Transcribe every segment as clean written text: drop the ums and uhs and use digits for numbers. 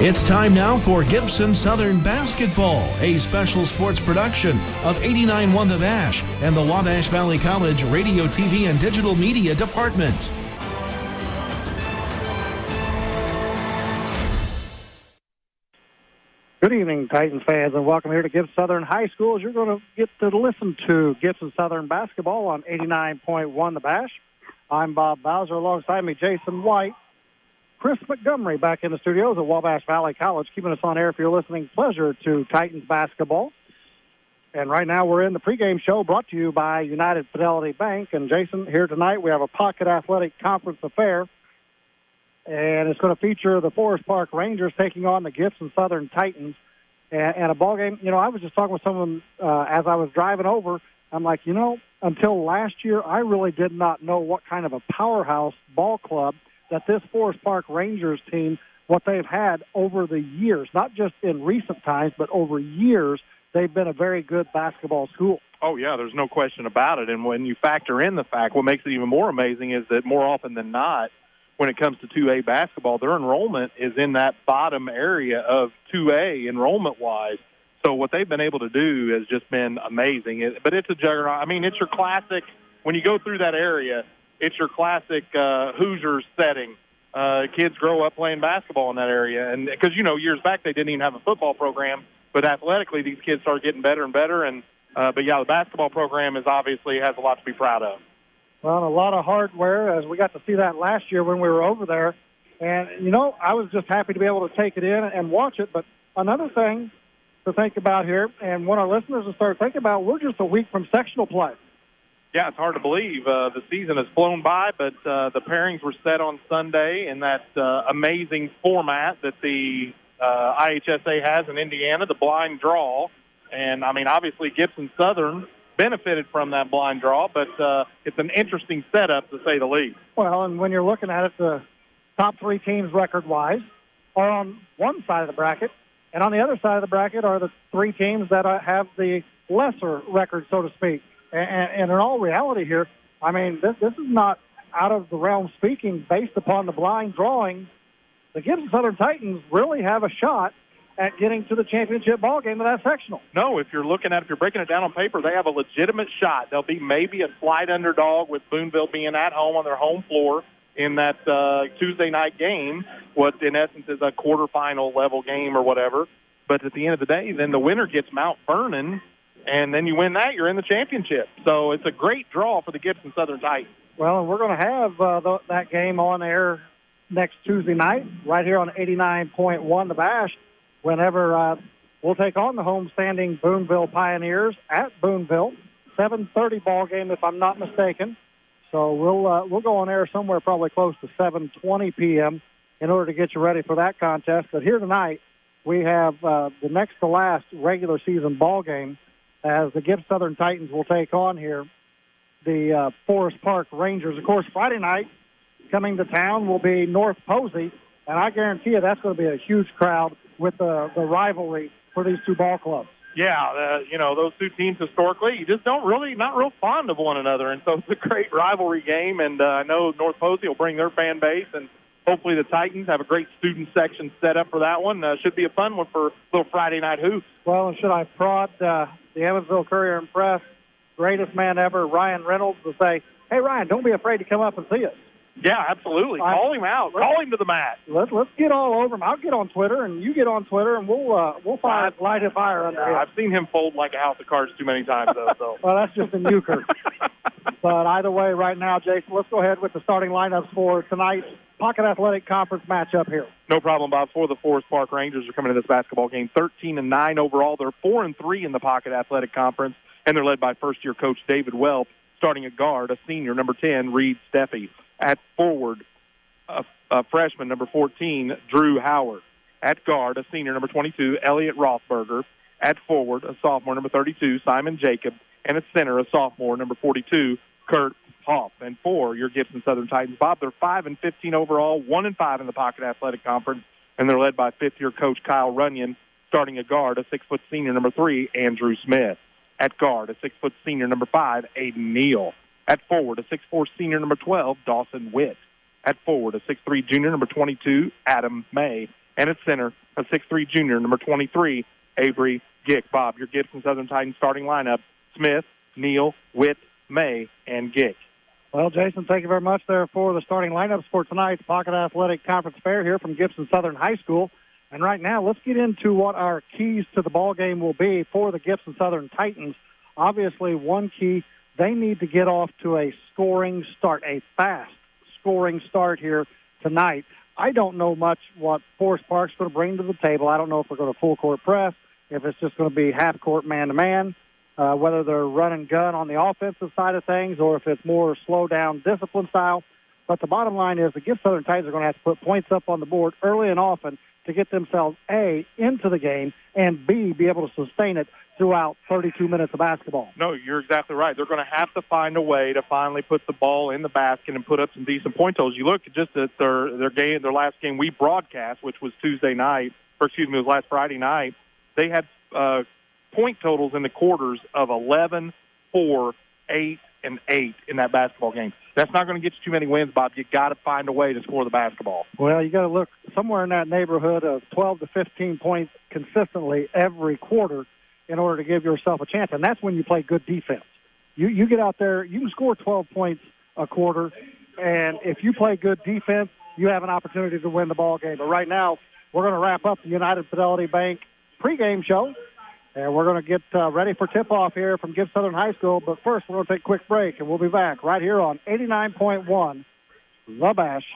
It's time now for Gibson Southern Basketball, a special sports production of 89.1 The Bash and the Wabash Valley College Radio, TV, and Digital Media Department. Good evening, Titans fans, and welcome here to Gibson Southern High School. As you're going to get to listen to Gibson Southern Basketball on 89.1 The Bash. I'm Bob Bowser. Alongside me, Jason White. Chris Montgomery back in the studios at Wabash Valley College, keeping us on air if you're listening. Pleasure to Titans basketball. And right now we're in the pregame show brought to you by United Fidelity Bank. And Jason, here tonight we have a Pocket Athletic Conference affair. And it's going to feature the Forest Park Rangers taking on the Gibson Southern Titans. And a ball game, I was just talking with someone as I was driving over. I'm like, until last year, I really did not know what kind of a powerhouse ball club that this Forest Park Rangers team, what they've had over the years, not just in recent times, but over years, they've been a very good basketball school. Oh, yeah, there's no question about it. And when you factor in the fact, what makes it even more amazing is that more often than not, when it comes to 2A basketball, their enrollment is in that bottom area of 2A enrollment-wise. So what they've been able to do has just been amazing. But it's a juggernaut. I mean, it's your classic, when you go through that area, it's your classic Hoosiers setting. Kids grow up playing basketball in that area. And because, years back they didn't even have a football program, but athletically these kids start getting better and better. And but, yeah, the basketball program has a lot to be proud of. Well, a lot of hardware, as we got to see that last year when we were over there. And, I was just happy to be able to take it in and watch it. But another thing to think about here, and what our listeners will start thinking about, we're just a week from sectional play. Yeah, it's hard to believe. The season has flown by, but the pairings were set on Sunday in that amazing format that the IHSA has in Indiana, the blind draw. And, obviously Gibson Southern benefited from that blind draw, but it's an interesting setup, to say the least. Well, and when you're looking at it, the top three teams record-wise are on one side of the bracket, and on the other side of the bracket are the three teams that have the lesser record, so to speak. And in all reality here, this is not out of the realm speaking. Based upon the blind drawing, the Gibson Southern Titans really have a shot at getting to the championship ball game of that sectional. No, if you're breaking it down on paper, they have a legitimate shot. They'll be maybe a slight underdog with Boonville being at home on their home floor in that Tuesday night game, what in essence is a quarterfinal level game or whatever. But at the end of the day, then the winner gets Mount Vernon, and then you win that, you're in the championship. So it's a great draw for the Gibson Southern Titans. Well, and we're going to have that game on air next Tuesday night right here on 89.1 The Bash whenever we'll take on the homestanding Boonville Pioneers at Boonville. 7:30 ball game, if I'm not mistaken. So we'll go on air somewhere probably close to 7:20 p.m. in order to get you ready for that contest. But here tonight we have the next to last regular season ball game, as the Gibson Southern Titans will take on here the Forest Park Rangers. Of course, Friday night coming to town will be North Posey, and I guarantee you that's going to be a huge crowd with the rivalry for these two ball clubs. Yeah, those two teams historically, you just not real fond of one another, and so it's a great rivalry game, and I know North Posey will bring their fan base, and hopefully the Titans have a great student section set up for that one. Should be a fun one for little Friday night hoops. Well, and should I prod the Evansville Courier and Press greatest man ever, Ryan Reynolds, to say, hey, Ryan, don't be afraid to come up and see us. Yeah, absolutely. Call him out. Call him to the mat. Let's get all over him. I'll get on Twitter, and you get on Twitter, and we'll light a fire under him. I've seen him fold like a house of cards too many times, though. So. Well, that's just in Euchre. But either way, right now, Jason, let's go ahead with the starting lineups for tonight's Pocket Athletic Conference matchup here. No problem, Bob. For the Forest Park Rangers are coming to this basketball game 13-9 overall. They're 4-3 in the Pocket Athletic Conference, and they're led by first-year coach David Welp. Starting at guard, a senior, number 10, Reed Steffi. At forward, a freshman, number 14, Drew Howard. At guard, a senior, number 22, Elliot Rothberger. At forward, a sophomore, number 32, Simon Jacob. And at center, a sophomore, number 42, Kurt Hoff. And for your Gibson Southern Titans, Bob, they're 5-15 overall, 1-5 in the Pocket Athletic Conference, and they're led by fifth-year coach Kyle Runyon. Starting at guard, a 6-foot senior, number 3, Andrew Smith. At guard, a 6-foot senior, number 5, Aiden Neal. At forward, a 6'4" senior, number 12, Dawson Witt. At forward, a 6'3" junior, number 22, Adam May. And at center, a 6'3" junior, number 23, Avery Gick. Bob, your Gibson Southern Titans starting lineup: Smith, Neal, Witt, May, and Gick. Well, Jason, thank you very much there for the starting lineups for tonight's Pocket Athletic Conference Fair here from Gibson Southern High School. And right now, let's get into what our keys to the ball game will be for the Gibson Southern Titans. Obviously, one key, they need to get off to a scoring start, a fast scoring start here tonight. I don't know much what Forest Park's going to bring to the table. I don't know if we're going to full court press, if it's just going to be half court man-to-man, whether they're run and gun on the offensive side of things or if it's more slow down discipline style. But the bottom line is the Gibson Southern Titans are going to have to put points up on the board early and often to get themselves, A, into the game, and B, be able to sustain it throughout 32 minutes of basketball. No, you're exactly right. They're going to have to find a way to finally put the ball in the basket and put up some decent point totals. You look just at their game, their last game we broadcast, which was Tuesday night, it was last Friday night. They had point totals in the quarters of 11, 4, 8, and 8 in that basketball game. That's not going to get you too many wins, Bob. You got to find a way to score the basketball. Well, you got to look somewhere in that neighborhood of 12 to 15 points consistently every quarter in order to give yourself a chance, and that's when you play good defense. You get out there, you can score 12 points a quarter, and if you play good defense, you have an opportunity to win the ball game. But right now, we're going to wrap up the United Fidelity Bank pregame show, and we're going to get ready for tip-off here from Gibson Southern High School. But first, we're going to take a quick break, and we'll be back right here on 89.1 The Bash.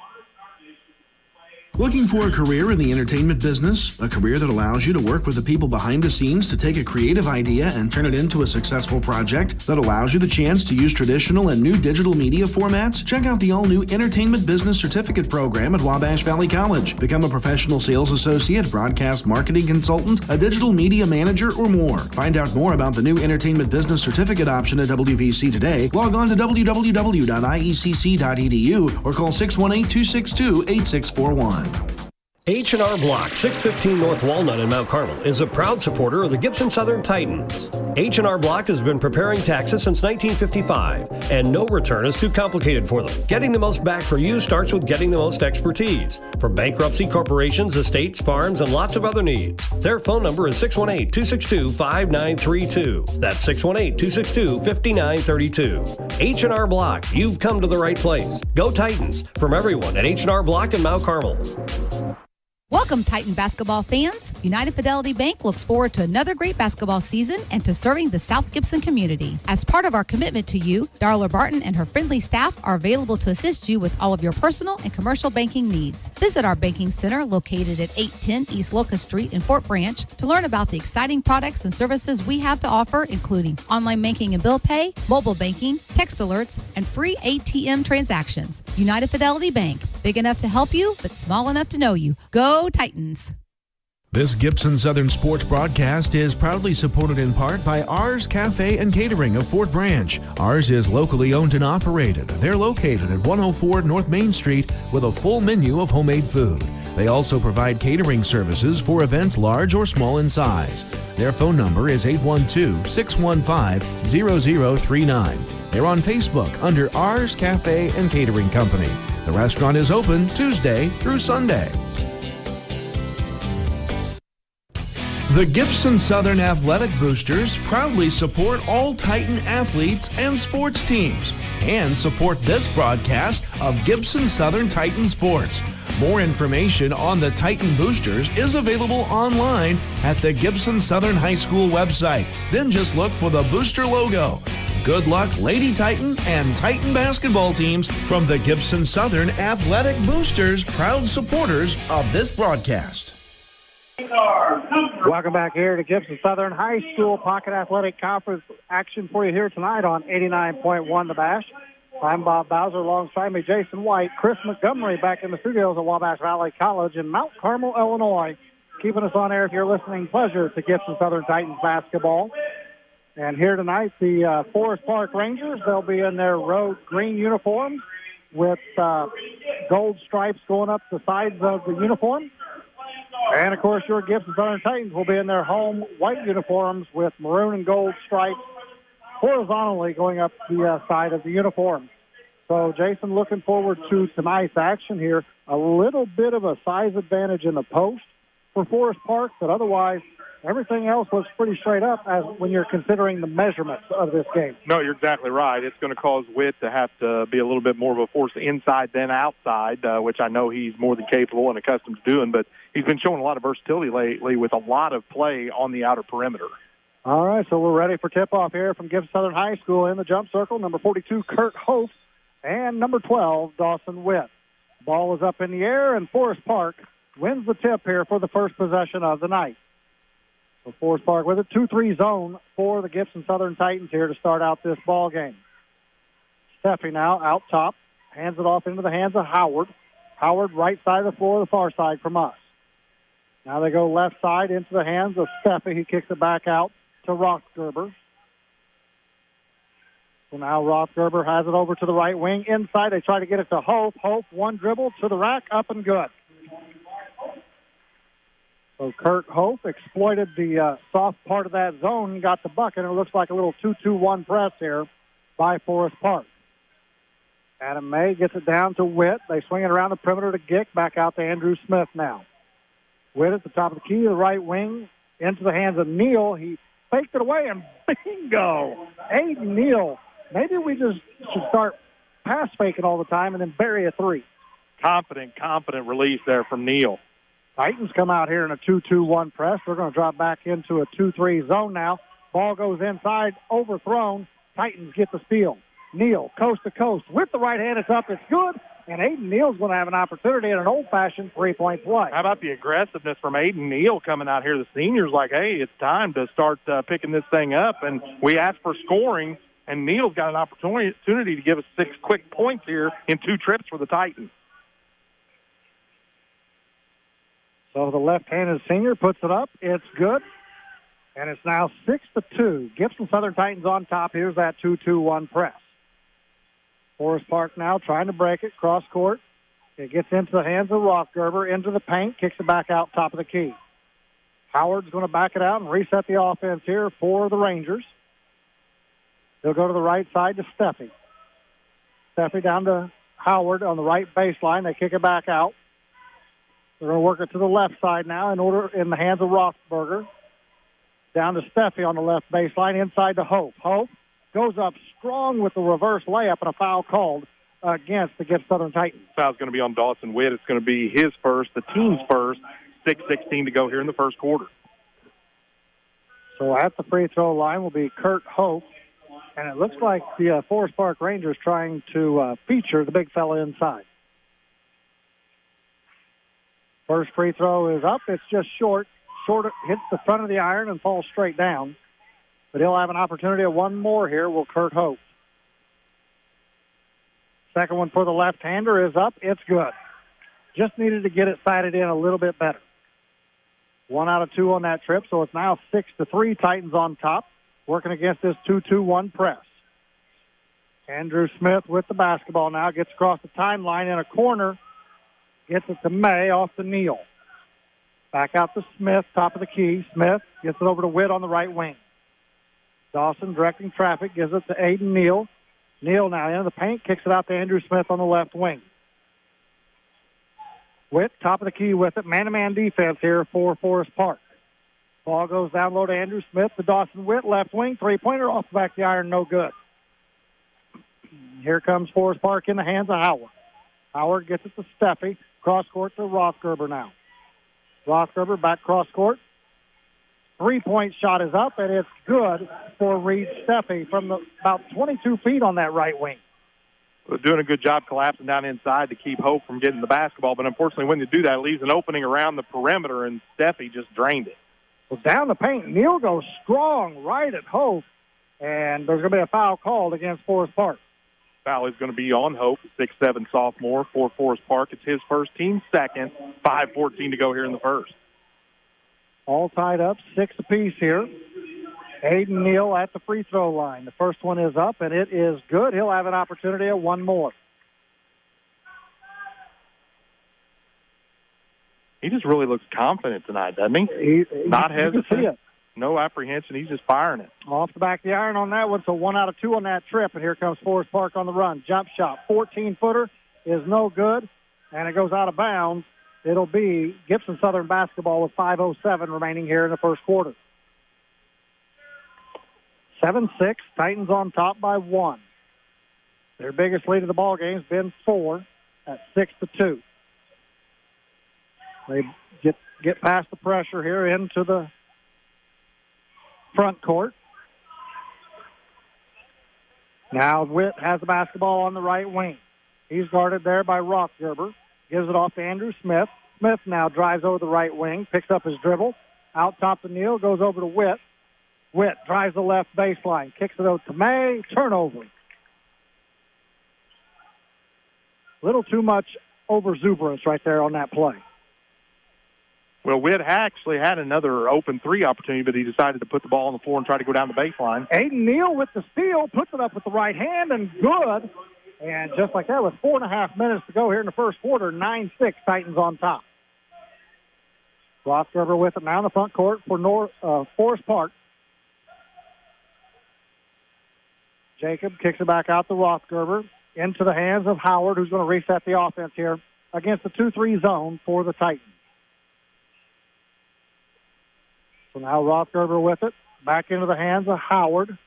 Looking for a career in the entertainment business? A career that allows you to work with the people behind the scenes to take a creative idea and turn it into a successful project that allows you the chance to use traditional and new digital media formats? Check out the all-new Entertainment Business Certificate program at Wabash Valley College. Become a professional sales associate, broadcast marketing consultant, a digital media manager, or more. Find out more about the new Entertainment Business Certificate option at WVC today. Log on to www.iecc.edu or call 618-262-8641. H&R Block, 615 North Walnut in Mount Carmel, is a proud supporter of the Gibson Southern Titans. H&R Block has been preparing taxes since 1955, and no return is too complicated for them. Getting the most back for you starts with getting the most expertise. For bankruptcy, corporations, estates, farms, and lots of other needs. Their phone number is 618-262-5932. That's 618-262-5932. H&R Block, you've come to the right place. Go Titans, from everyone at H&R Block in Mount Carmel. Welcome, Titan basketball fans. United Fidelity Bank looks forward to another great basketball season and to serving the South Gibson community. As part of our commitment to you, Darla Barton and her friendly staff are available to assist you with all of your personal and commercial banking needs. Visit our banking center located at 810 East Locust Street in Fort Branch to learn about the exciting products and services we have to offer, including online banking and bill pay, mobile banking, text alerts, and free ATM transactions. United Fidelity Bank, big enough to help you, but small enough to know you. Go Titans. This Gibson Southern Sports broadcast is proudly supported in part by Ours Cafe and Catering of Fort Branch. Ours is locally owned and operated. They're located at 104 North Main Street with a full menu of homemade food. They also provide catering services for events large or small in size. Their phone number is 812-615-0039. They're on Facebook under Ours Cafe and Catering Company. The restaurant is open Tuesday through Sunday. The Gibson Southern Athletic Boosters proudly support all Titan athletes and sports teams and support this broadcast of Gibson Southern Titan Sports. More information on the Titan Boosters is available online at the Gibson Southern High School website. Then just look for the booster logo. Good luck, Lady Titan and Titan basketball teams from the Gibson Southern Athletic Boosters, proud supporters of this broadcast. Welcome back here to Gibson Southern High School Pocket Athletic Conference action for you here tonight on 89.1 The Bash. I'm Bob Bowser, alongside me Jason White, Chris Montgomery back in the studios at Wabash Valley College in Mount Carmel, Illinois. Keeping us on air if you're listening. Pleasure to Gibson Southern Titans basketball. And here tonight, the Forest Park Rangers, they'll be in their road green uniforms with gold stripes going up the sides of the uniform. And, of course, your Gibson Southern Titans will be in their home white uniforms with maroon and gold stripes horizontally going up the side of the uniform. So, Jason, looking forward to tonight's action here. A little bit of a size advantage in the post for Forest Park, but otherwise everything else was pretty straight up as when you're considering the measurements of this game. No, you're exactly right. It's going to cause Witt to have to be a little bit more of a force inside than outside, which I know he's more than capable and accustomed to doing, but he's been showing a lot of versatility lately with a lot of play on the outer perimeter. All right, so we're ready for tip-off here from Gibson Southern High School in the jump circle. Number 42, Kurt Hof, and number 12, Dawson Witt. Ball is up in the air, and Forest Park wins the tip here for the first possession of the night. So Forest Park with a 2-3 zone for the Gibson Southern Titans here to start out this ball game. Steffi now out top, hands it off into the hands of Howard. Howard right side of the floor, the far side from us. Now they go left side into the hands of Steffi. He kicks it back out to Rothgerber. So now Rothgerber has it over to the right wing. Inside, they try to get it to Hope. Hope, one dribble to the rack, up and good. So Kurt Hope exploited the soft part of that zone and got the bucket. And it looks like a little 2-2-1 press here by Forest Park. Adam May gets it down to Witt. They swing it around the perimeter to Gick. Back out to Andrew Smith now. Witt at the top of the key, the right wing, into the hands of Neal. He faked it away, and bingo! Aiden Neal. Maybe we just should start pass faking all the time and then bury a three. Confident release there from Neal. Titans come out here in a 2-2-1 press. They're going to drop back into a 2-3 zone now. Ball goes inside, overthrown. Titans get the steal. Neal, coast to coast. With the right hand, it's up, it's good. And Aiden Neal's going to have an opportunity at an old-fashioned three-point play. How about the aggressiveness from Aiden Neal coming out here? The senior's like, hey, it's time to start picking this thing up. And we asked for scoring, and Neal's got an opportunity to give us 6 quick points here in 2 trips for the Titans. So the left-handed senior puts it up. It's good. And it's now 6-2. Gibson Southern Titans on top. Here's that 2-2-1 press. Forest Park now trying to break it, cross court. It gets into the hands of Rothgerber, into the paint, kicks it back out top of the key. Howard's going to back it out and reset the offense here for the Rangers. They'll go to the right side to Steffi. Steffi down to Howard on the right baseline. They kick it back out. They're going to work it to the left side now in the hands of Rothberger. Down to Steffi on the left baseline, inside to Hope. Hope goes up strong with the reverse layup and a foul called against the Gibson Southern Titans. Foul's going to be on Dawson Witt. It's going to be his first, the team's first. 6:16 to go here in the first quarter. So at the free throw line will be Kurt Hope. And it looks like the Forest Park Rangers trying to feature the big fella inside. First free throw is up. It's just short. Short hits the front of the iron and falls straight down. But he'll have an opportunity of one more here, will Kurt Hope. Second one for the left-hander is up. It's good. Just needed to get it sighted in a little bit better. 1 out of 2 on that trip, so it's now 6-3. Titans on top, working against this 2-2-1 press. Andrew Smith with the basketball now, gets across the timeline in a corner, gets it to May, off to Neal. Back out to Smith, top of the key. Smith gets it over to Witt on the right wing. Dawson directing traffic, gives it to Aiden Neal. Neal now into the paint, kicks it out to Andrew Smith on the left wing. Witt, top of the key with it. Man-to-man defense here for Forest Park. Ball goes down low to Andrew Smith to Dawson Witt, left wing. Three-pointer off the back of the iron, no good. Here comes Forest Park in the hands of Howard. Howard gets it to Steffi. Cross court to Rothgerber now. Rothgerber back cross court. 3-point shot is up, and it's good for Reed Steffi from about 22 feet on that right wing. Well, doing a good job collapsing down inside to keep Hope from getting the basketball, but unfortunately when you do that, it leaves an opening around the perimeter, and Steffi just drained it. Well, down the paint, Neal goes strong right at Hope, and there's going to be a foul called against Forest Park. Foul is going to be on Hope, 6'7" sophomore for Forest Park. It's his first, team second. 5:14 to go here in the first. All tied up, 6 apiece here. Aiden Neal at the free throw line. The first one is up, and it is good. He'll have an opportunity at one more. He just really looks confident tonight, doesn't he? Not hesitant. No apprehension. He's just firing it. Off the back of the iron on that one, so 1 out of 2 on that trip, and here comes Forest Park on the run. Jump shot, 14-footer is no good, and it goes out of bounds it'll be Gibson Southern basketball with 5:07 remaining here in the first quarter. 7-6, Titans on top by 1. Their biggest lead of the ball game has been 4 at 6-2. They get past the pressure here into the front court. Now Witt has the basketball on the right wing. He's guarded there by Rothgerber. Gives it off to Andrew Smith. Smith now drives over the right wing, picks up his dribble. Out top to Neal, goes over to Witt. Witt drives the left baseline, kicks it over to May. Turnover. A little too much overexuberance right there on that play. Well, Witt actually had another open three opportunity, but he decided to put the ball on the floor and try to go down the baseline. Aiden Neal with the steal, puts it up with the right hand, and good. And just like that, with 4.5 minutes to go here in the first quarter, 9-6, Titans on top. Rothgerber with it now in the front court for Forest Park. Jacob kicks it back out to Rothgerber into the hands of Howard, who's going to reset the offense here against the 2-3 zone for the Titans. So now Rothgerber with it, back into the hands of Howard.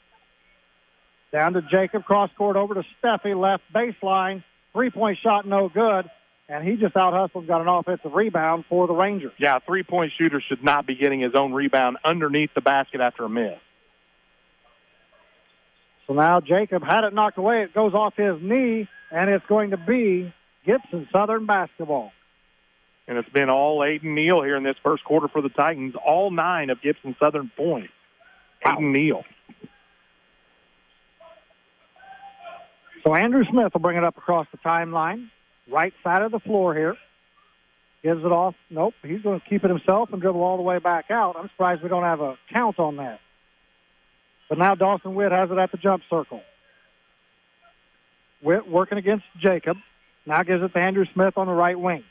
Down to Jacob, cross-court over to Steffi, left baseline. Three-point shot, no good. And he just out-hustled and got an offensive rebound for the Rangers. Yeah, a three-point shooter should not be getting his own rebound underneath the basket after a miss. So now Jacob had it knocked away. It goes off his knee, and it's going to be Gibson Southern basketball. And it's been all Aiden Neal here in this first quarter for the Titans. All 9 of Gibson Southern points. Wow. Aiden Neal. So Andrew Smith will bring it up across the timeline. Right side of the floor here. Gives it off. Nope, he's going to keep it himself and dribble all the way back out. I'm surprised we don't have a count on that. But now Dawson Witt has it at the jump circle. Witt working against Jacob. Now gives it to Andrew Smith on the right wing.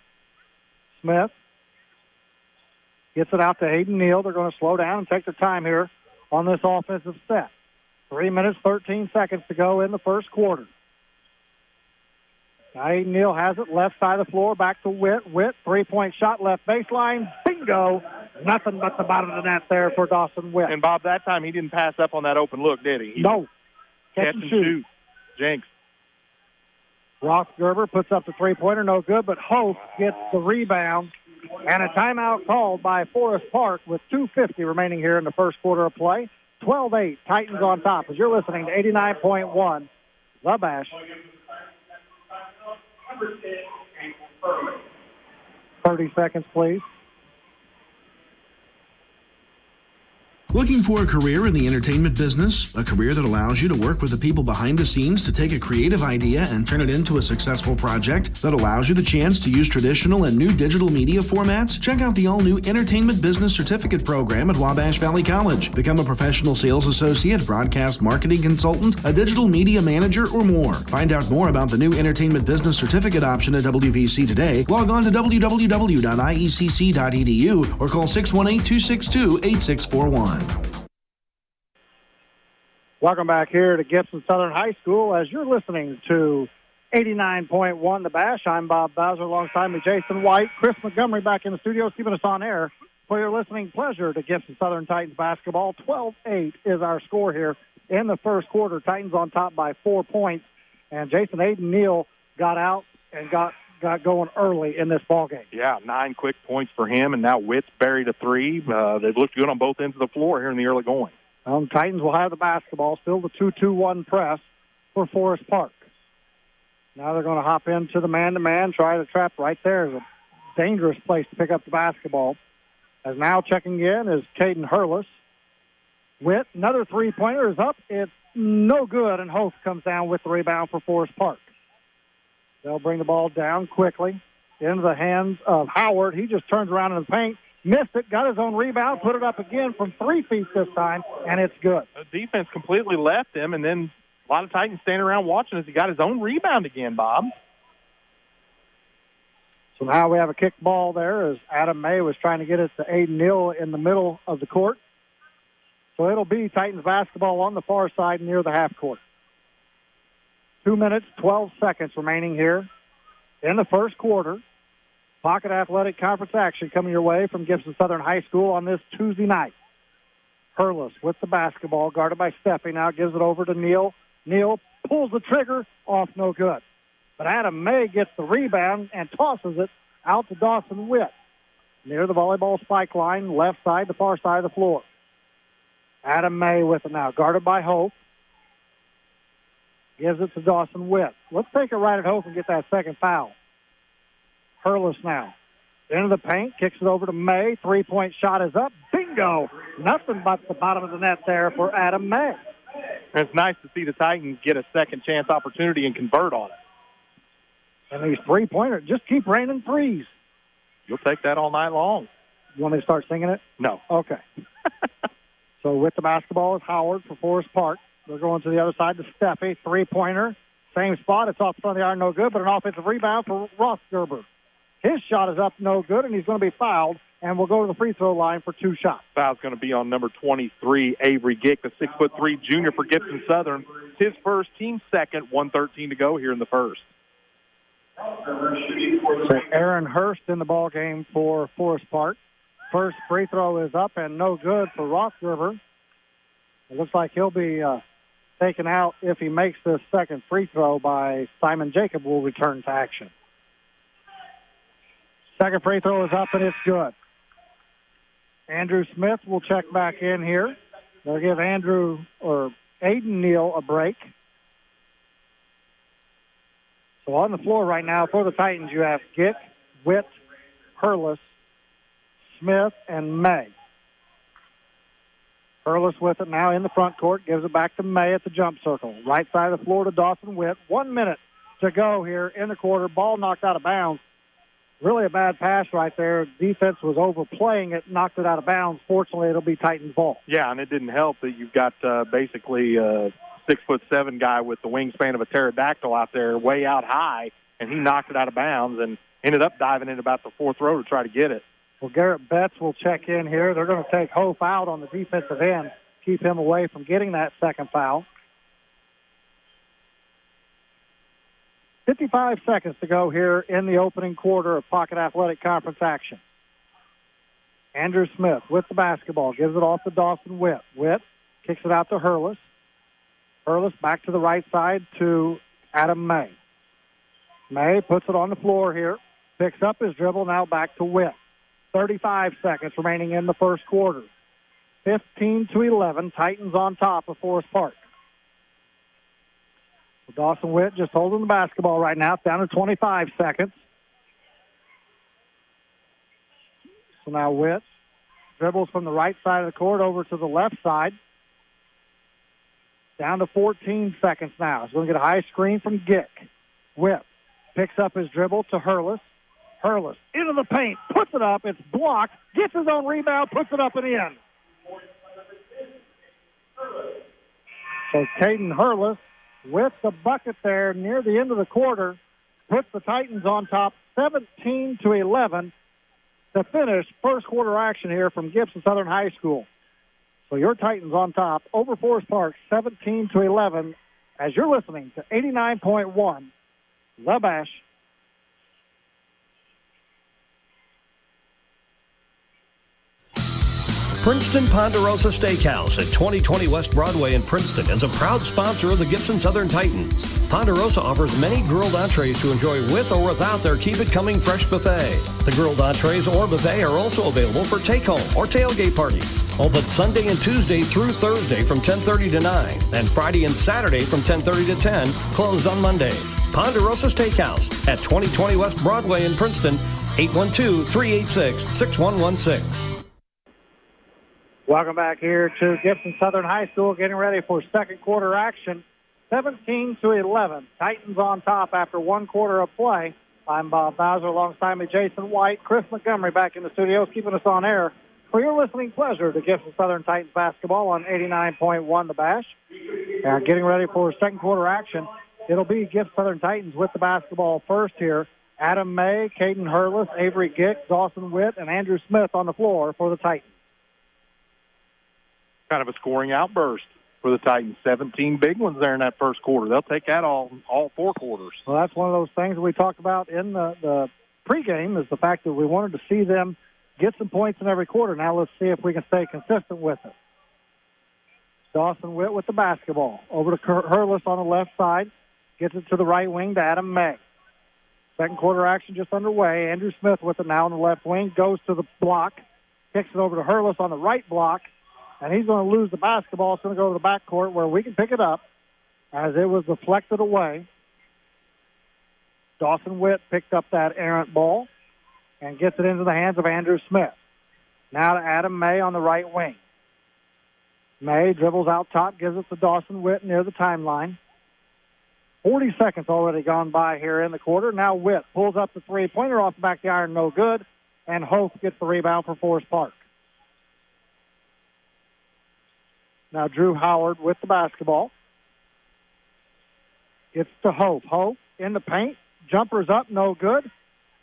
Smith gets it out to Aiden Neal. They're going to slow down and take their time here on this offensive set. 3 minutes, 13 seconds to go in the first quarter. Now Aiden Neal has it left side of the floor, back to Witt. Witt, three-point shot, left baseline. Bingo! Nothing but the bottom of the net there for Dawson Witt. And, Bob, that time he didn't pass up on that open look, did he? No. Catch and shoot. Jenks. Rothgerber puts up the three-pointer, no good, but Hope gets the rebound. And a timeout called by Forest Park with 2:50 remaining here in the first quarter of play. 12-8, Titans on top. As you're listening to 89.1, The Bash. 30 seconds, please. Looking for a career in the entertainment business? A career that allows you to work with the people behind the scenes to take a creative idea and turn it into a successful project that allows you the chance to use traditional and new digital media formats? Check out the all-new Entertainment Business Certificate program at Wabash Valley College. Become a professional sales associate, broadcast marketing consultant, a digital media manager, or more. Find out more about the new Entertainment Business Certificate option at WVC today. Log on to www.iecc.edu or call 618-262-8641. Welcome back here to Gibson Southern High School as you're listening to 89.1 The Bash. I'm Bob Bowser alongside me, Jason White. Chris Montgomery back in the studio keeping us on air for your listening pleasure to Gibson Southern Titans basketball. 12-8 is our score here in the first quarter. Titans on top by 4 points. And Jason Aiden Neal got out and got going early in this ballgame. Yeah, 9 quick points for him, and now Witt's buried a 3. They've looked good on both ends of the floor here in the early going. Titans will have the basketball, still the 2-2-1 press for Forest Park. Now they're going to hop into the man-to-man, try to trap right there. Is a dangerous place to pick up the basketball. As now checking in is Caden Hurlis. Witt, another three-pointer is up. It's no good, and Host comes down with the rebound for Forest Park. They'll bring the ball down quickly into the hands of Howard. He just turns around in the paint. Missed it, got his own rebound, put it up again from 3 feet this time, and it's good. The defense completely left him, and then a lot of Titans standing around watching as he got his own rebound again, Bob. So now we have a kick ball there as Adam May was trying to get it to Aiden Neal in the middle of the court. So it'll be Titans basketball on the far side near the half court. 2 minutes, 12 seconds remaining here in the first quarter. Pocket Athletic Conference action coming your way from Gibson Southern High School on this Tuesday night. Hurlis with the basketball, guarded by Steffi. Now gives it over to Neal. Neal pulls the trigger, off no good. But Adam May gets the rebound and tosses it out to Dawson Witt. Near the volleyball spike line, left side, the far side of the floor. Adam May with it now, guarded by Hope. Gives it to Dawson Witt. Let's take it right at Hope and get that second foul. Hurlis now. Into the paint, kicks it over to May. Three-point shot is up. Bingo! Nothing but the bottom of the net there for Adam May. It's nice to see the Titans get a second chance opportunity and convert on it. And these three-pointers just keep raining threes. You'll take that all night long. You want me to start singing it? No. Okay. So with the basketball is Howard for Forest Park. They're going to the other side to Steffi. Three-pointer. Same spot. It's off the front of the iron, no good, but an offensive rebound for Ross Gerber. His shot is up, no good, and he's going to be fouled, and will go to the free throw line for two shots. Foul's going to be on number 23, Avery Gick, the 6'3" junior for Gibson Southern. His first, team second, 1:13 to go here in the first. So Aaron Hurst in the ball game for Forest Park. First free throw is up and no good for Ross Gerber. It looks like he'll be taken out if he makes this second free throw by Simon Jacob, will return to action. Second free throw is up, and it's good. Andrew Smith will check back in here. They'll give Aiden Neal a break. So on the floor right now for the Titans, you have Gick, Witt, Hurlis, Smith, and May. Hurlis with it now in the front court, gives it back to May at the jump circle. Right side of the floor to Dawson Witt. 1 minute to go here in the quarter. Ball knocked out of bounds. Really a bad pass right there. Defense was overplaying it, knocked it out of bounds. Fortunately, it'll be Titans ball. Yeah, and it didn't help that you've got basically a 6'7" guy with the wingspan of a pterodactyl out there way out high, and he knocked it out of bounds and ended up diving in about the fourth row to try to get it. Well, Garrett Betts will check in here. They're going to take Hope out on the defensive end, keep him away from getting that second foul. 55 seconds to go here in the opening quarter of Pocket Athletic Conference action. Andrew Smith with the basketball, gives it off to Dawson Witt. Witt kicks it out to Hurlis. Hurlis back to the right side to Adam May. May puts it on the floor here, picks up his dribble, now back to Witt. 35 seconds remaining in the first quarter. 15-11, Titans on top of Forest Park. Dawson Witt just holding the basketball right now. It's down to 25 seconds. So now Witt dribbles from the right side of the court over to the left side. Down to 14 seconds now. He's going to get a high screen from Gick. Witt picks up his dribble to Hurlis. Hurlis into the paint, puts it up. It's blocked. Gets his own rebound, puts it up and in. So Caden Hurlis with the bucket there near the end of the quarter, puts the Titans on top 17-11 to finish first quarter action here from Gibson Southern High School. So your Titans on top over Forest Park 17-11 as you're listening to 89.1 The Bash. Princeton Ponderosa Steakhouse at 2020 West Broadway in Princeton is a proud sponsor of the Gibson Southern Titans. Ponderosa offers many grilled entrees to enjoy with or without their Keep It Coming Fresh buffet. The grilled entrees or buffet are also available for take-home or tailgate parties. Open Sunday and Tuesday through Thursday from 10:30 to 9, and Friday and Saturday from 10:30 to 10, closed on Mondays. Ponderosa Steakhouse at 2020 West Broadway in Princeton, 812-386-6116. Welcome back here to Gibson Southern High School, getting ready for second quarter action. 17-11. Titans on top after one quarter of play. I'm Bob Bowser, alongside me Jason White. Chris Montgomery back in the studios, keeping us on air for your listening pleasure to Gibson Southern Titans basketball on 89.1 The Bash. Getting ready for second quarter action. It'll be Gibson Southern Titans with the basketball first here. Adam May, Caden Hurlis, Avery Gick, Dawson Witt, and Andrew Smith on the floor for the Titans. Kind of a scoring outburst for the Titans. 17 big ones there in that first quarter. They'll take that all four quarters. Well, that's one of those things we talked about in the pregame is the fact that we wanted to see them get some points in every quarter. Now let's see if we can stay consistent with it. Dawson Witt with the basketball. Over to Hurlis on the left side. Gets it to the right wing to Adam May. Second quarter action just underway. Andrew Smith with it now on the left wing. Goes to the block. Kicks it over to Hurlis on the right block. And he's going to lose the basketball. It's going to go to the backcourt where we can pick it up as it was deflected away. Dawson Witt picked up that errant ball and gets it into the hands of Andrew Smith. Now to Adam May on the right wing. May dribbles out top, gives it to Dawson Witt near the timeline. 40 seconds already gone by here in the quarter. Now Witt pulls up the three-pointer off the back of the iron, no good. And Hope gets the rebound for Forest Park. Now Drew Howard with the basketball. Gets to Hope. Hope in the paint. Jumper's up, no good.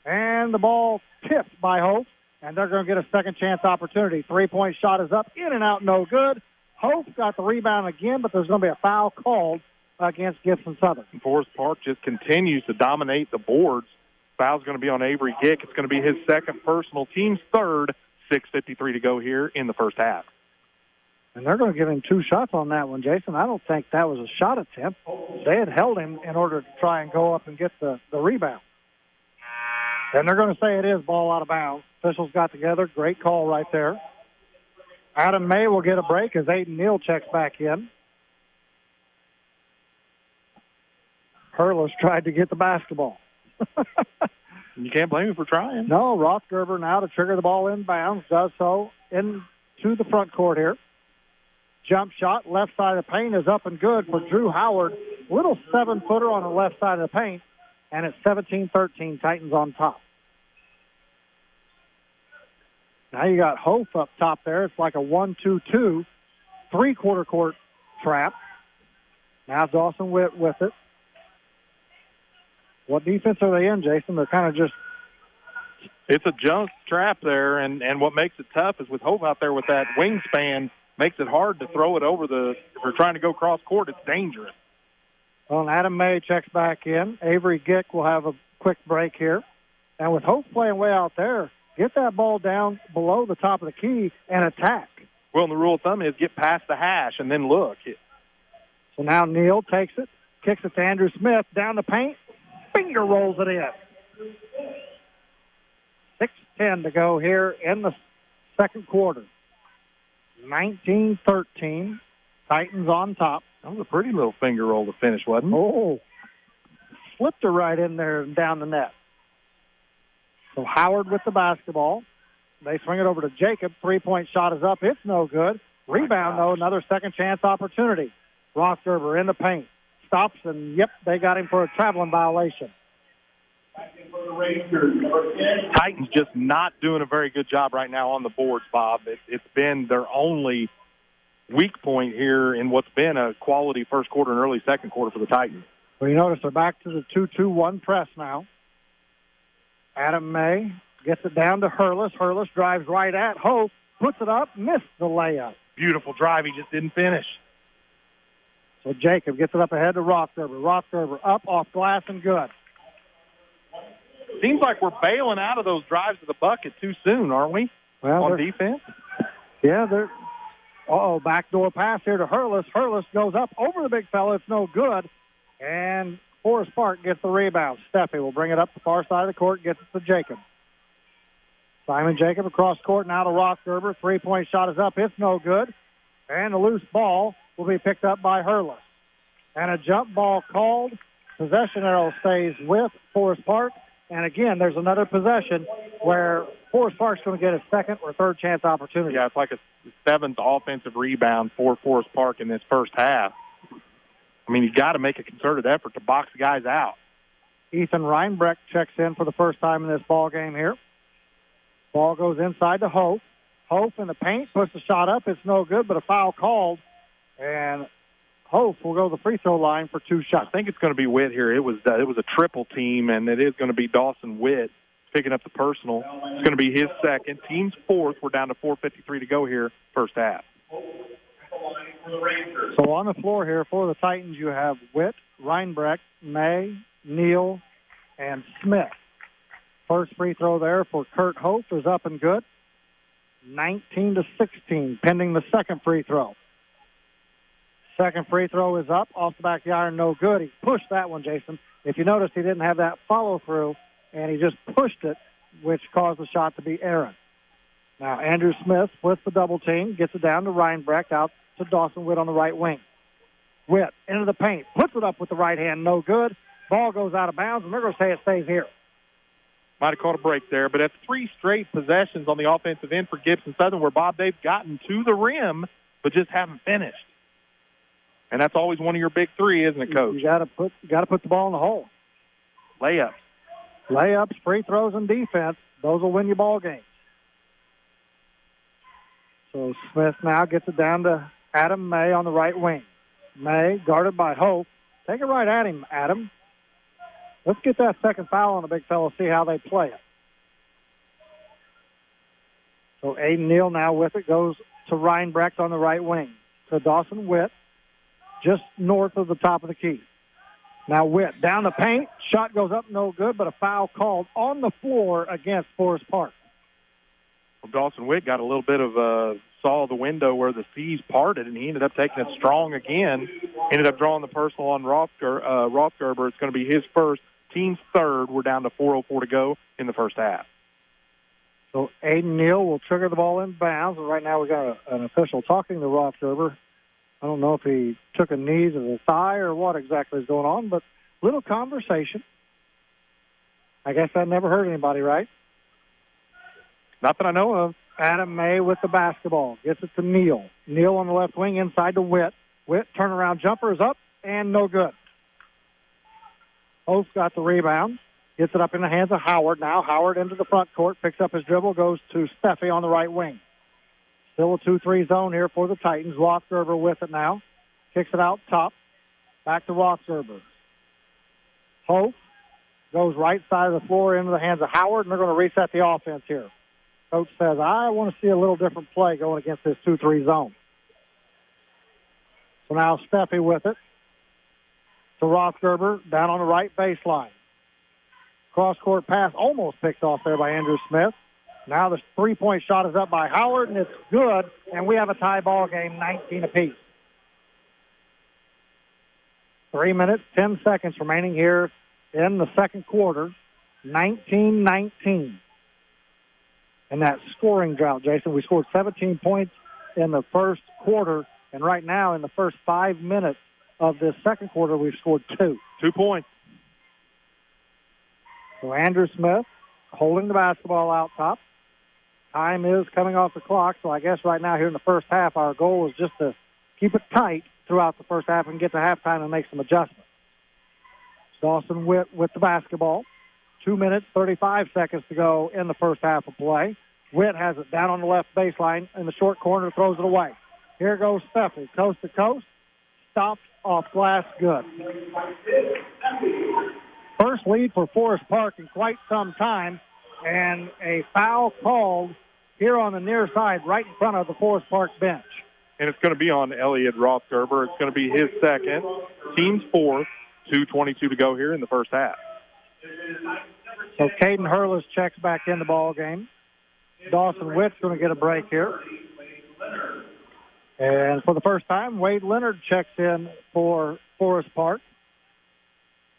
And the ball tipped by Hope. And they're going to get a second chance opportunity. Three-point shot is up, in and out, no good. Hope got the rebound again, but there's going to be a foul called against Gibson Southern. Forest Park just continues to dominate the boards. Foul's going to be on Avery Gick. It's going to be his second personal, team's third. 6:53 to go here in the first half. And they're going to give him two shots on that one, Jason. I don't think that was a shot attempt. They had held him in order to try and go up and get the rebound. And they're going to say it is ball out of bounds. Officials got together. Great call right there. Adam May will get a break as Aiden Neal checks back in. Hurlis tried to get the basketball. You can't blame him for trying. No, Rothgerber now to trigger the ball inbounds, does so into the front court here. Jump shot, left side of the paint is up and good for Drew Howard. Little seven-footer on the left side of the paint, and it's 17-13, Titans on top. Now you got Hope up top there. It's like a 1-2-2, three-quarter court trap. Now Dawson Witt with it. What defense are they in, Jason? They're kind of just... It's a junk trap there, and what makes it tough is with Hope out there with that wingspan, makes it hard to throw it over the... If we're trying to go cross court, it's dangerous. Well, Adam May checks back in. Avery Gick will have a quick break here. And with Hope playing way out there, get that ball down below the top of the key and attack. Well, and the rule of thumb is get past the hash and then look. So now Neal takes it, kicks it to Andrew Smith, down the paint, finger rolls it in. 6:10 to go here in the second quarter. 19-13, Titans on top. That was a pretty little finger roll to finish, wasn't it? Oh, slipped her right in there and down the net. So Howard with the basketball. They swing it over to Jacob. Three-point shot is up. It's no good. Rebound, though, another second chance opportunity. Rothgerber in the paint. Stops, and, yep, they got him for a traveling violation. Titans just not doing a very good job right now on the boards, Bob. It's been their only weak point here in what's been a quality first quarter and early second quarter for the Titans. Well, you notice they're back to the 2-2-1 press now. Adam May gets it down to Hurlis. Hurlis drives right at Hope, puts it up, missed the layup. Beautiful drive. He just didn't finish. So Jacob gets it up ahead to Rothgerber. Rothgerber up off glass and good. Seems like we're bailing out of those drives to the bucket too soon, aren't we? Well, on defense? Yeah, they're... backdoor pass here to Hurlis. Hurlis goes up over the big fella. It's no good. And Forest Park gets the rebound. Steffi will bring it up the far side of the court, gets it to Jacob. Simon Jacob across court now to Rothgerber. Three-point shot is up. It's no good. And the loose ball will be picked up by Hurlis. And a jump ball called. Possession arrow stays with Forest Park. And again, there's another possession where Forest Park's going to get a second or third chance opportunity. Yeah, it's like a seventh offensive rebound for Forest Park in this first half. I mean, you got to make a concerted effort to box guys out. Ethan Reinbrecht checks in for the first time in this ball game here. Ball goes inside to Hope. Hope in the paint, puts the shot up. It's no good, but a foul called. And Hope will go to the free throw line for two shots. I think it's going to be Witt here. It was a triple team, and it is going to be Dawson Witt picking up the personal. It's going to be his second. Team's fourth. We're down to 4:53 to go here, first half. So on the floor here for the Titans, you have Witt, Reinbrecht, May, Neal, and Smith. First free throw there for Kurt Hope is up and good. 19-16, pending the second free throw. Second free throw is up, off the back of the iron, no good. He pushed that one, Jason. If you notice, he didn't have that follow-through, and he just pushed it, which caused the shot to be errant. Now, Andrew Smith splits the double team, gets it down to Reinbrecht, out to Dawson Witt on the right wing. Witt into the paint, puts it up with the right hand, no good. Ball goes out of bounds, and they're going to say it stays here. Might have caught a break there, but that's 3 straight possessions on the offensive end for Gibson Southern where, Bob, they've gotten to the rim but just haven't finished. And that's always one of your big 3, isn't it, Coach? You got to put the ball in the hole. Layups, free throws, and defense, those will win you ball games. So Smith now gets it down to Adam May on the right wing. May, guarded by Hope. Take it right at him, Adam. Let's get that second foul on the big fella, see how they play it. So Aiden Neal now with it, goes to Reinbrecht on the right wing. To Dawson Witt, just north of the top of the key. Now Witt down the paint. Shot goes up, no good, but a foul called on the floor against Forest Park. Well, Dawson Witt got a little bit of saw the window where the seas parted, and he ended up taking it strong again. Ended up drawing the personal on Rothgerber. It's going to be his first, team's third. We're down to 4:04 to go in the first half. So Aiden Neal will trigger the ball in bounds, and right now we got an official talking to Rothgerber. I don't know if he took a knee to the thigh or what exactly is going on, but little conversation. I guess I never hurt anybody, right? Not that I know of. Adam May with the basketball. Gets it to Neal. Neal on the left wing inside to Witt. Witt, turnaround jumper is up and no good. Hope's got the rebound. Gets it up in the hands of Howard. Now Howard into the front court. Picks up his dribble. Goes to Steffi on the right wing. Still a 2-3 zone here for the Titans. Rothgerber with it now. Kicks it out top. Back to Rothgerber. Hope goes right side of the floor into the hands of Howard, and they're going to reset the offense here. Coach says, I want to see a little different play going against this 2-3 zone. So now Steffi with it to Rothgerber down on the right baseline. Cross-court pass almost picked off there by Andrew Smith. Now the three-point shot is up by Howard, and it's good, and we have a tie ball game, 19 apiece. 3 minutes, 10 seconds remaining here in the second quarter, 19-19. In that scoring drought, Jason, we scored 17 points in the first quarter, and right now in the first 5 minutes of this second quarter, we've scored 2. 2 points. So Andrew Smith holding the basketball out top. Time is coming off the clock, so I guess right now here in the first half, our goal is just to keep it tight throughout the first half and get to halftime and make some adjustments. Dawson Witt with the basketball. 2 minutes, 35 seconds to go in the first half of play. Witt has it down on the left baseline in the short corner, throws it away. Here goes Steffi, coast to coast. Stopped off glass, good. First lead for Forest Park in quite some time, and a foul called here on the near side right in front of the Forest Park bench. And it's going to be on Elliot Rothgerber. It's going to be his second, team's fourth, 2:22 to go here in the first half. So Caden Hurlis checks back in the ball game. Dawson Witt's going to get a break here. And for the first time, Wade Leonard checks in for Forest Park.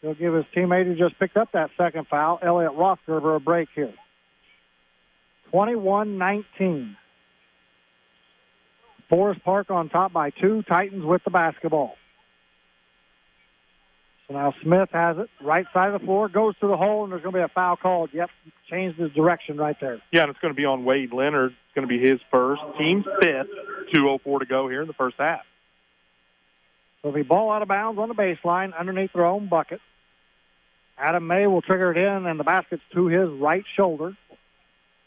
He'll give his teammate who just picked up that second foul, Elliot Rothgerber, a break here. 21-19. Forest Park on top by 2. Titans with the basketball. So now Smith has it, right side of the floor, goes to the hole, and there's going to be a foul called. Yep, changed his direction right there. Yeah, and it's going to be on Wade Leonard. It's going to be his first, team's fifth, 2:04 to go here in the first half. So the ball out of bounds on the baseline underneath their own bucket. Adam May will trigger it in, and the basket's to his right shoulder.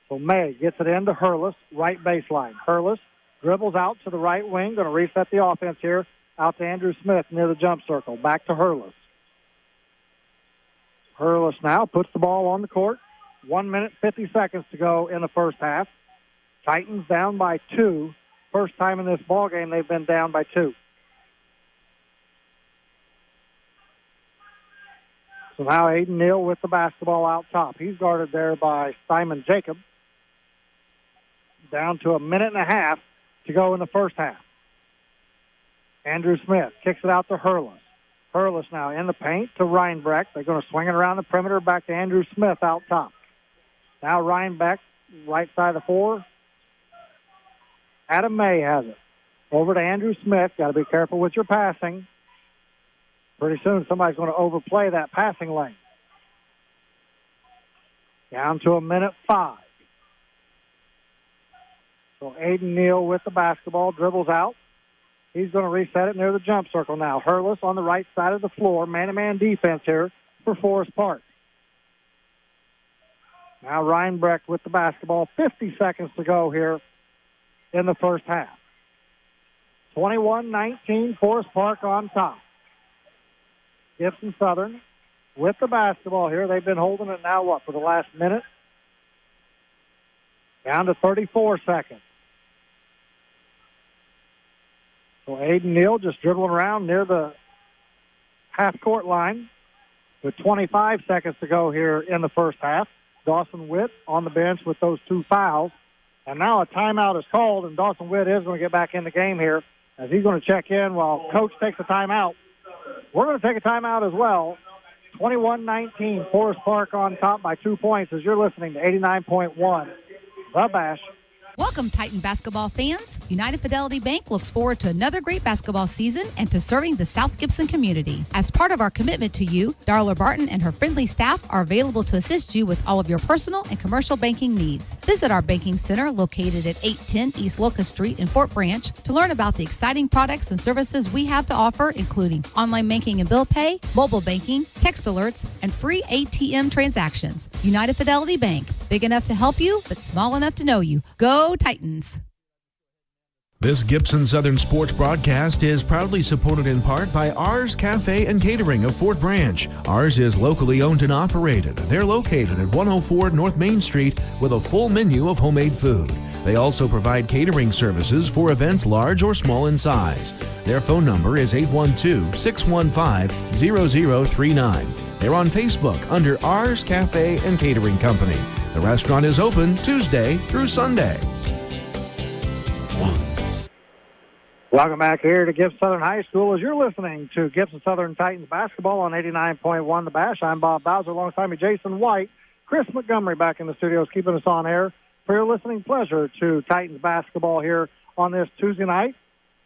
So May gets it into Hurlis, right baseline. Hurlis dribbles out to the right wing, going to reset the offense here, out to Andrew Smith near the jump circle. Back to Hurlis. Hurlis now puts the ball on the court. 1 minute, 50 seconds to go in the first half. Titans down by 2. First time in this ball game they've been down by 2. So now Aiden Neal with the basketball out top. He's guarded there by Simon Jacob. Down to a minute and a half to go in the first half. Andrew Smith kicks it out to Hurlis. Hurlis now in the paint to Reinbeck. They're going to swing it around the perimeter back to Andrew Smith out top. Now Reinbeck, right side of the four. Adam May has it. Over to Andrew Smith. Got to be careful with your passing. Pretty soon somebody's going to overplay that passing lane. Down to a minute 5. So Aiden Neal with the basketball, dribbles out. He's going to reset it near the jump circle now. Hurlis on the right side of the floor. Man-to-man defense here for Forest Park. Now Reinbeck with the basketball. 50 seconds to go here in the first half. 21-19, Forest Park on top. Gibson Southern with the basketball here. They've been holding it now, for the last minute? Down to 34 seconds. So Aiden Neal just dribbling around near the half-court line with 25 seconds to go here in the first half. Dawson Witt on the bench with those 2 fouls. And now a timeout is called, and Dawson Witt is going to get back in the game here as he's going to check in while Coach takes a timeout. We're going to take a timeout as well. 21-19, Forest Park on top by 2 points as you're listening to 89.1 The Bash. Welcome, Titan basketball fans. United Fidelity Bank looks forward to another great basketball season and to serving the South Gibson community. As part of our commitment to you, Darla Barton and her friendly staff are available to assist you with all of your personal and commercial banking needs. Visit our banking center located at 810 East Locust Street in Fort Branch to learn about the exciting products and services we have to offer, including online banking and bill pay, mobile banking, text alerts, and free ATM transactions. United Fidelity Bank, big enough to help you, but small enough to know you. Go Titans. This Gibson Southern Sports broadcast is proudly supported in part by Ours Cafe and Catering of Fort Branch. Ours is locally owned and operated. They're located at 104 North Main Street with a full menu of homemade food. They also provide catering services for events large or small in size. Their phone number is 812-615-0039. They're on Facebook under Ours Cafe and Catering Company. The restaurant is open Tuesday through Sunday. Welcome back here to Gibson Southern High School as you're listening to Gibson Southern Titans basketball on 89.1 The Bash. I'm Bob Bowser alongside me, Jason White. Chris Montgomery back in the studios keeping us on air for your listening pleasure to Titans basketball here on this Tuesday night.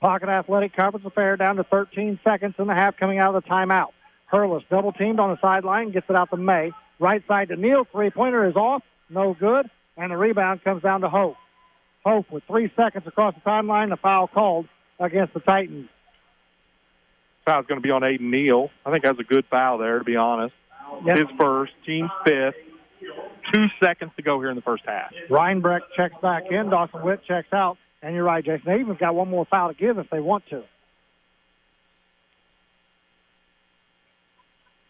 Pocket Athletic Conference Affair down to 13 seconds in the half coming out of the timeout. Hurlis double teamed on the sideline, gets it out to May. Right side to Neal. Three-pointer is off. No good. And the rebound comes down to Hope. Hope with 3 seconds across the timeline. The foul called against the Titans. Foul's going to be on Aiden Neal. I think that's a good foul there, to be honest. Yep. His first, team 5th. 2 seconds to go here in the first half. Reinbeck checks back in. Dawson Witt checks out. And you're right, Jason. They even got one more foul to give if they want to.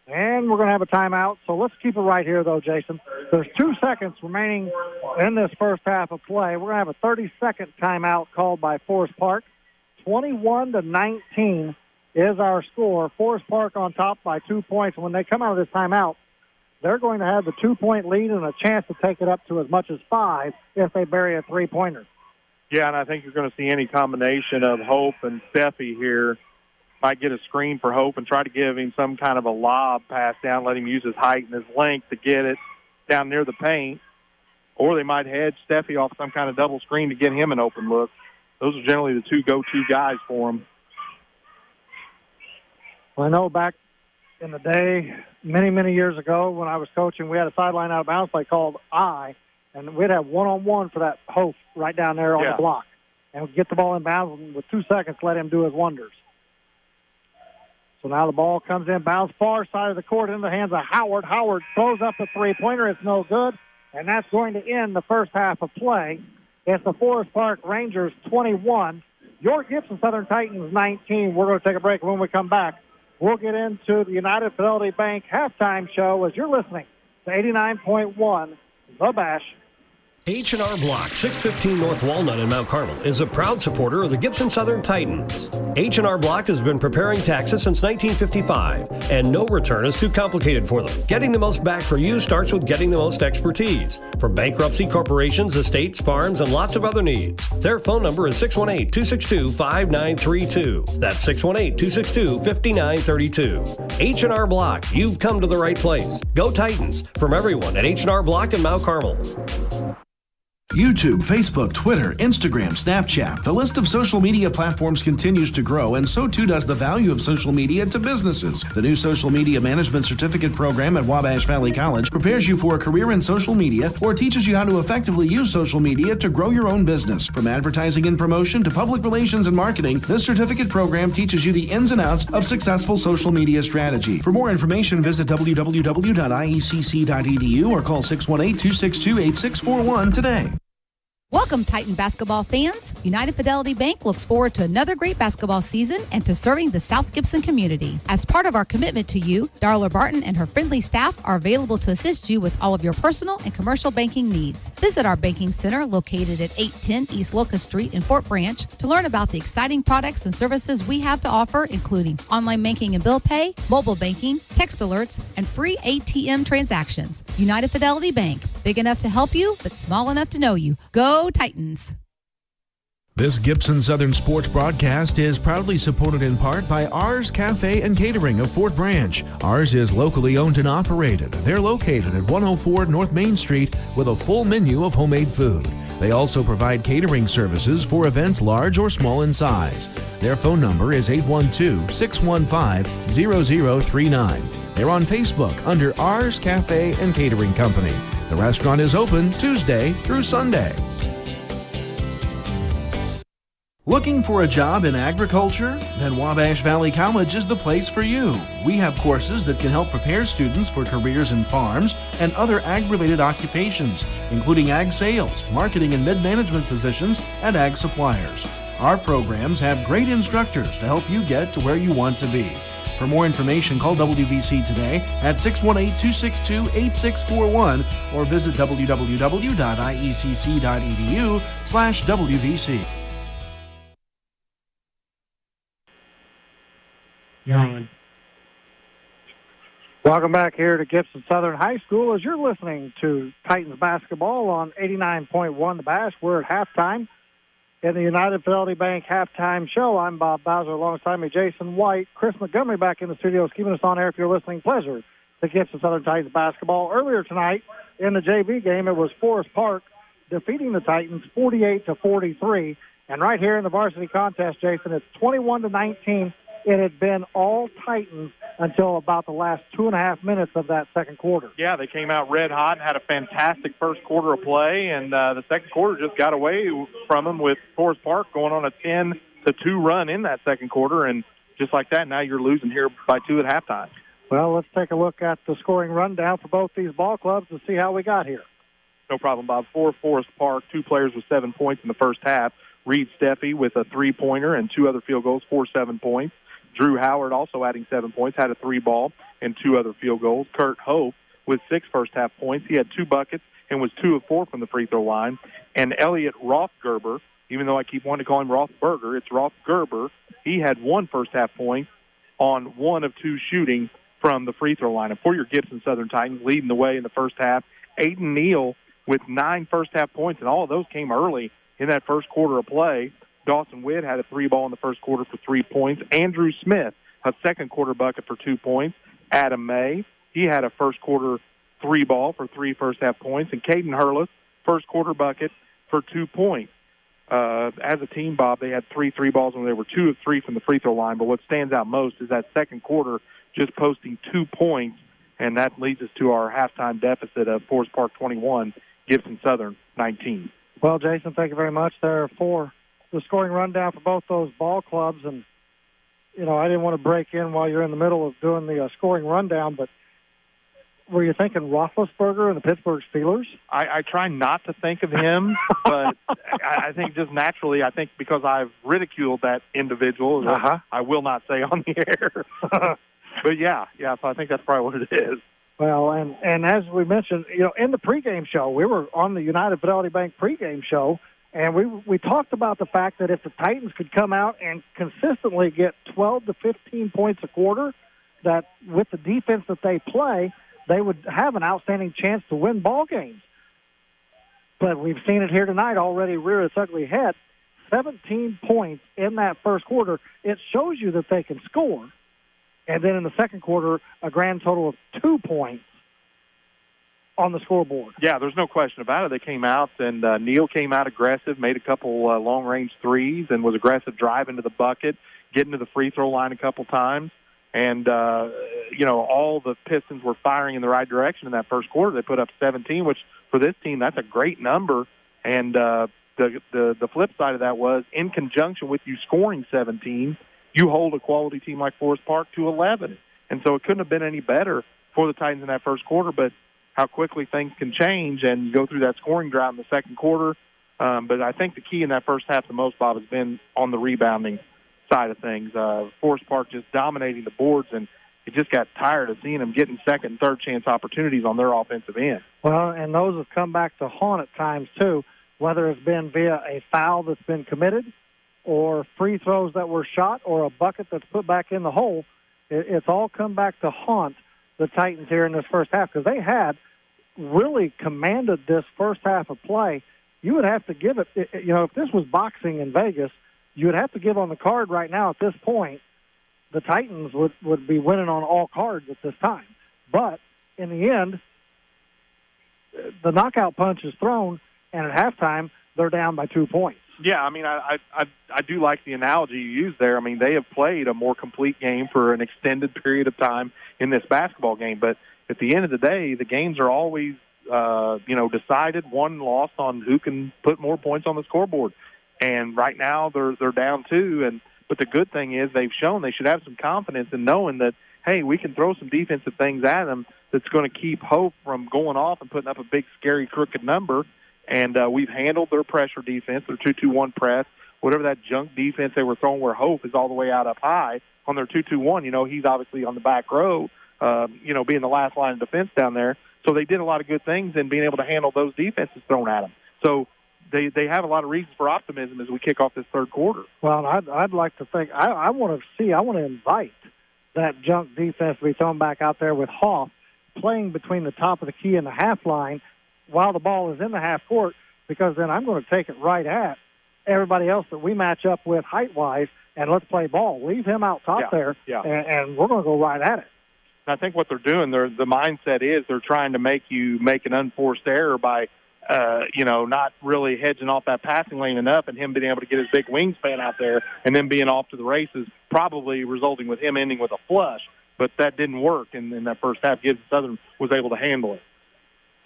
And we're going to have a timeout. So let's keep it right here, though, Jason. There's 2 seconds remaining in this first half of play. We're going to have a 30-second timeout called by Forest Park. 21-19 is our score. Forest Park on top by 2 points. When they come out of this timeout, they're going to have the 2-point lead and a chance to take it up to as much as 5 if they bury a three-pointer. Yeah, and I think you're going to see any combination of Hope and Steffi here. Might get a screen for Hope and try to give him some kind of a lob pass down, let him use his height and his length to get it down near the paint. Or they might hedge Steffi off some kind of double screen to get him an open look. Those are generally the 2 go-to guys for him. Well, I know back in the day, many, many years ago when I was coaching, we had a sideline out of bounds play called I, and we'd have one-on-one for that Hope right down there on the block. And we'd get the ball in bounds, and with 2 seconds, let him do his wonders. So now the ball comes in, bounce far side of the court in the hands of Howard. Howard throws up a three-pointer. It's no good, and that's going to end the first half of play. It's the Forest Park Rangers 21, your Gibson Southern Titans 19. We're going to take a break. When we come back, we'll get into the United Fidelity Bank halftime show as you're listening to 89.1 The Bash. H&R Block, 615 North Walnut in Mount Carmel, is a proud supporter of the Gibson Southern Titans. H&R Block has been preparing taxes since 1955, and no return is too complicated for them. Getting the most back for you starts with getting the most expertise. For bankruptcy, corporations, estates, farms, and lots of other needs. Their phone number is 618-262-5932. That's 618-262-5932. H&R Block, you've come to the right place. Go Titans, from everyone at H&R Block in Mount Carmel. YouTube, Facebook, Twitter, Instagram, Snapchat. The list of social media platforms continues to grow, and so too does the value of social media to businesses. The new Social Media Management Certificate program at Wabash Valley College prepares you for a career in social media or teaches you how to effectively use social media to grow your own business. From advertising and promotion to public relations and marketing, this certificate program teaches you the ins and outs of successful social media strategy. For more information, visit www.iecc.edu or call 618-262-8641 today. Welcome, Titan basketball fans. United Fidelity Bank looks forward to another great basketball season and to serving the South Gibson community. As part of our commitment to you, Darla Barton and her friendly staff are available to assist you with all of your personal and commercial banking needs. Visit our banking center located at 810 East Locust Street in Fort Branch to learn about the exciting products and services we have to offer, including online banking and bill pay, mobile banking, text alerts, and free ATM transactions. United Fidelity Bank, big enough to help you, but small enough to know you. Go Titans. This Gibson Southern Sports broadcast is proudly supported in part by Ours Cafe and Catering of Fort Branch. Ours is locally owned and operated. They're located at 104 North Main Street with a full menu of homemade food. They also provide catering services for events large or small in size. Their phone number is 812-615-0039. They're on Facebook under Ours Cafe and Catering Company. The restaurant is open Tuesday through Sunday. Looking for a job in agriculture? Then Wabash Valley College is the place for you. We have courses that can help prepare students for careers in farms and other ag-related occupations, including ag sales, marketing, and mid-management positions at ag suppliers. Our programs have great instructors to help you get to where you want to be. For more information, call WVC today at 618-262-8641 or visit www.iecc.edu/WVC. You're on. Welcome back here to Gibson Southern High School as you're listening to Titans basketball on 89.1 The Bash. We're at halftime in the United Fidelity Bank halftime show. I'm Bob Bowser alongside me, Jason White. Chris Montgomery back in the studio is keeping us on air if you're listening. Pleasure to Gibson Southern Titans basketball. Earlier tonight in the JV game, it was Forest Park defeating the Titans 48-43. And right here in the varsity contest, Jason, it's 21-19. It had been all Titans until about the last 2.5 minutes of that second quarter. Yeah, they came out red hot and had a fantastic first quarter of play, and the second quarter just got away from them with Forest Park going on a 10-2 run in that second quarter, and just like that, now you're losing here by 2 at halftime. Well, let's take a look at the scoring rundown for both these ball clubs and see how we got here. No problem, Bob. For Forest Park, 2 players with 7 points in the first half. Reed Steffi with a 3-pointer and 2 other field goals for 7 points. Drew Howard also adding 7 points, had a 3-ball and 2 other field goals. Kurt Hope with 6 first-half points. He had 2 buckets and was 2 of 4 from the free throw line. And Elliot Rothgerber, even though I keep wanting to call him Rothberger, it's Rothgerber. He had 1 first-half point on 1 of 2 shooting from the free throw line. And for your Gibson Southern Titans, leading the way in the first half, Aiden Neal with 9 first-half points, and all of those came early in that first quarter of play. Dawson Witt had a 3-ball in the first quarter for 3 points. Andrew Smith, a second-quarter bucket for 2 points. Adam May, he had a first-quarter 3-ball for 3 first-half points. And Caden Hurlis, first-quarter bucket for 2 points. As a team, Bob, they had 3 3-balls when they were 2 of 3 from the free throw line. But what stands out most is that second quarter just posting 2 points, and that leads us to our halftime deficit of Forest Park 21, Gibson Southern 19. Well, Jason, thank you very much there for the scoring rundown for both those ball clubs. And, you know, I didn't want to break in while you're in the middle of doing the scoring rundown, but were you thinking Roethlisberger and the Pittsburgh Steelers? I try not to think of him, but I think just naturally, I think because I've ridiculed that individual, I will not say on the air. But, yeah, so I think that's probably what it is. Well, and as we mentioned, in the pregame show, we were on the United Fidelity Bank pregame show, and we talked about the fact that if the Titans could come out and consistently get 12 to 15 points a quarter, that with the defense that they play, they would have an outstanding chance to win ball games. But we've seen it here tonight already rear its ugly head. 17 points in that first quarter. It shows you that they can score. And then in the second quarter, a grand total of 2 points on the scoreboard. Yeah, there's no question about it. They came out, and Neal came out aggressive, made a couple long-range threes, and was aggressive driving to the bucket, getting to the free throw line a couple times. And, all the Pistons were firing in the right direction in that first quarter. They put up 17, which for this team, that's a great number. And the flip side of that was, in conjunction with you scoring 17, you hold a quality team like Forest Park to 11. And so it couldn't have been any better for the Titans in that first quarter, but how quickly things can change and you go through that scoring drought in the second quarter. But I think the key in that first half the most, Bob, has been on the rebounding side of things. Forest Park just dominating the boards, and you just got tired of seeing them getting second and third chance opportunities on their offensive end. Well, and those have come back to haunt at times, too, whether it's been via a foul that's been committed or free throws that were shot or a bucket that's put back in the hole. It's all come back to haunt the Titans here in this first half because they had really commanded this first half of play. You would have to give it, if this was boxing in Vegas, you would have to give on the card right now at this point, the Titans would be winning on all cards at this time. But in the end, the knockout punch is thrown, and at halftime, they're down by 2 points. Yeah, I mean, I do like the analogy you used there. I mean, they have played a more complete game for an extended period of time in this basketball game. But at the end of the day, the games are always, decided, won and lost on who can put more points on the scoreboard. And right now they're down 2. But the good thing is they've shown they should have some confidence in knowing that, hey, we can throw some defensive things at them that's going to keep Hope from going off and putting up a big, scary, crooked number. And we've handled their pressure defense, their 2-2-1 press, whatever that junk defense they were throwing where Hope is all the way out up high on their 2-2-1. He's obviously on the back row, being the last line of defense down there. So they did a lot of good things in being able to handle those defenses thrown at them. So they have a lot of reasons for optimism as we kick off this third quarter. Well, I'd like to think, I want to invite that junk defense to be thrown back out there with Hoff playing between the top of the key and the half line while the ball is in the half court, because then I'm going to take it right at everybody else that we match up with height-wise, and let's play ball. Leave him out top there, and we're going to go right at it. I think what they're doing, the mindset is they're trying to make you make an unforced error by, not really hedging off that passing lane enough and him being able to get his big wingspan out there and then being off to the races, probably resulting with him ending with a flush. But that didn't work in that first half. Gibson Southern was able to handle it.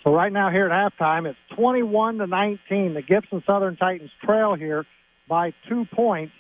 So right now here at halftime, it's 21-19. The Gibson Southern Titans trail here by 2 points.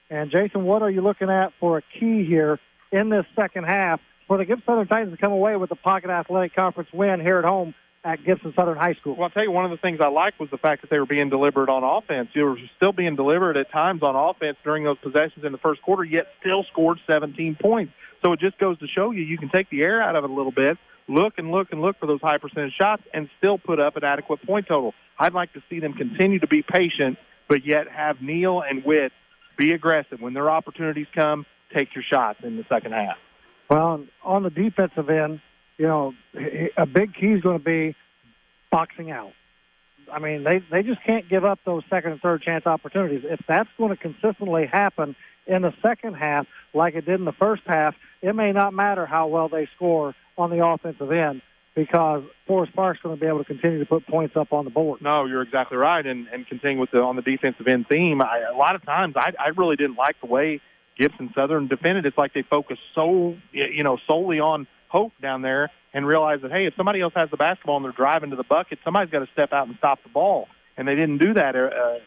And, Jason, what are you looking at for a key here in this second half for the Gibson Southern Titans to come away with the Pocket Athletic Conference win here at home at Gibson Southern High School? Well, I'll tell you, one of the things I liked was the fact that they were being deliberate on offense. You were still being deliberate at times on offense during those possessions in the first quarter, yet still scored 17 points. So it just goes to show you can take the air out of it a little bit, look for those high percentage shots, and still put up an adequate point total. I'd like to see them continue to be patient, but yet have Neal and Witt be aggressive. When their opportunities come, take your shots in the second half. Well, on the defensive end, a big key is going to be boxing out. I mean, they just can't give up those second and third chance opportunities. If that's going to consistently happen in the second half like it did in the first half, it may not matter how well they score on the offensive end, because Forest Park's going to be able to continue to put points up on the board. No, you're exactly right, and continue with on the defensive end theme. A lot of times I really didn't like the way Gibson Southern defended. It's like they focused solely on Hope down there and realized that, hey, if somebody else has the basketball and they're driving to the bucket, somebody's got to step out and stop the ball. And they didn't do that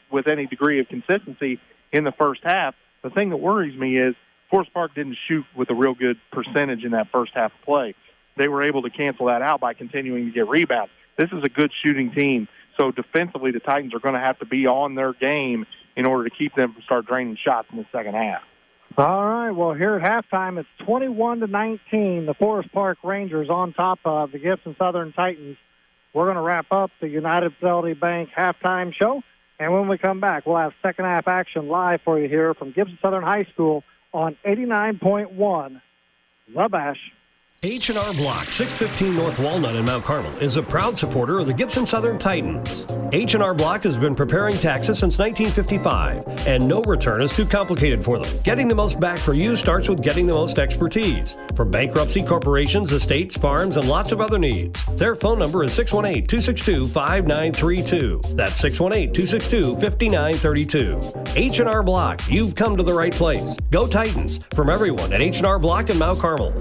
with any degree of consistency in the first half. The thing that worries me is Forest Park didn't shoot with a real good percentage in that first half of play. They were able to cancel that out by continuing to get rebounds. This is a good shooting team. So defensively, the Titans are going to have to be on their game in order to keep them from start draining shots in the second half. All right, well, here at halftime, it's 21-19. The Forest Park Rangers on top of the Gibson Southern Titans. We're going to wrap up the United Fidelity Bank halftime show. And when we come back, we'll have second half action live for you here from Gibson Southern High School on 89.1 The Bash. H&R Block, 615 North Walnut in Mount Carmel, is a proud supporter of the Gibson Southern Titans. H&R Block has been preparing taxes since 1955, and no return is too complicated for them. Getting the most back for you starts with getting the most expertise. For bankruptcy, corporations, estates, farms, and lots of other needs. Their phone number is 618-262-5932. That's 618-262-5932. H&R Block, you've come to the right place. Go Titans, from everyone at H&R Block in Mount Carmel.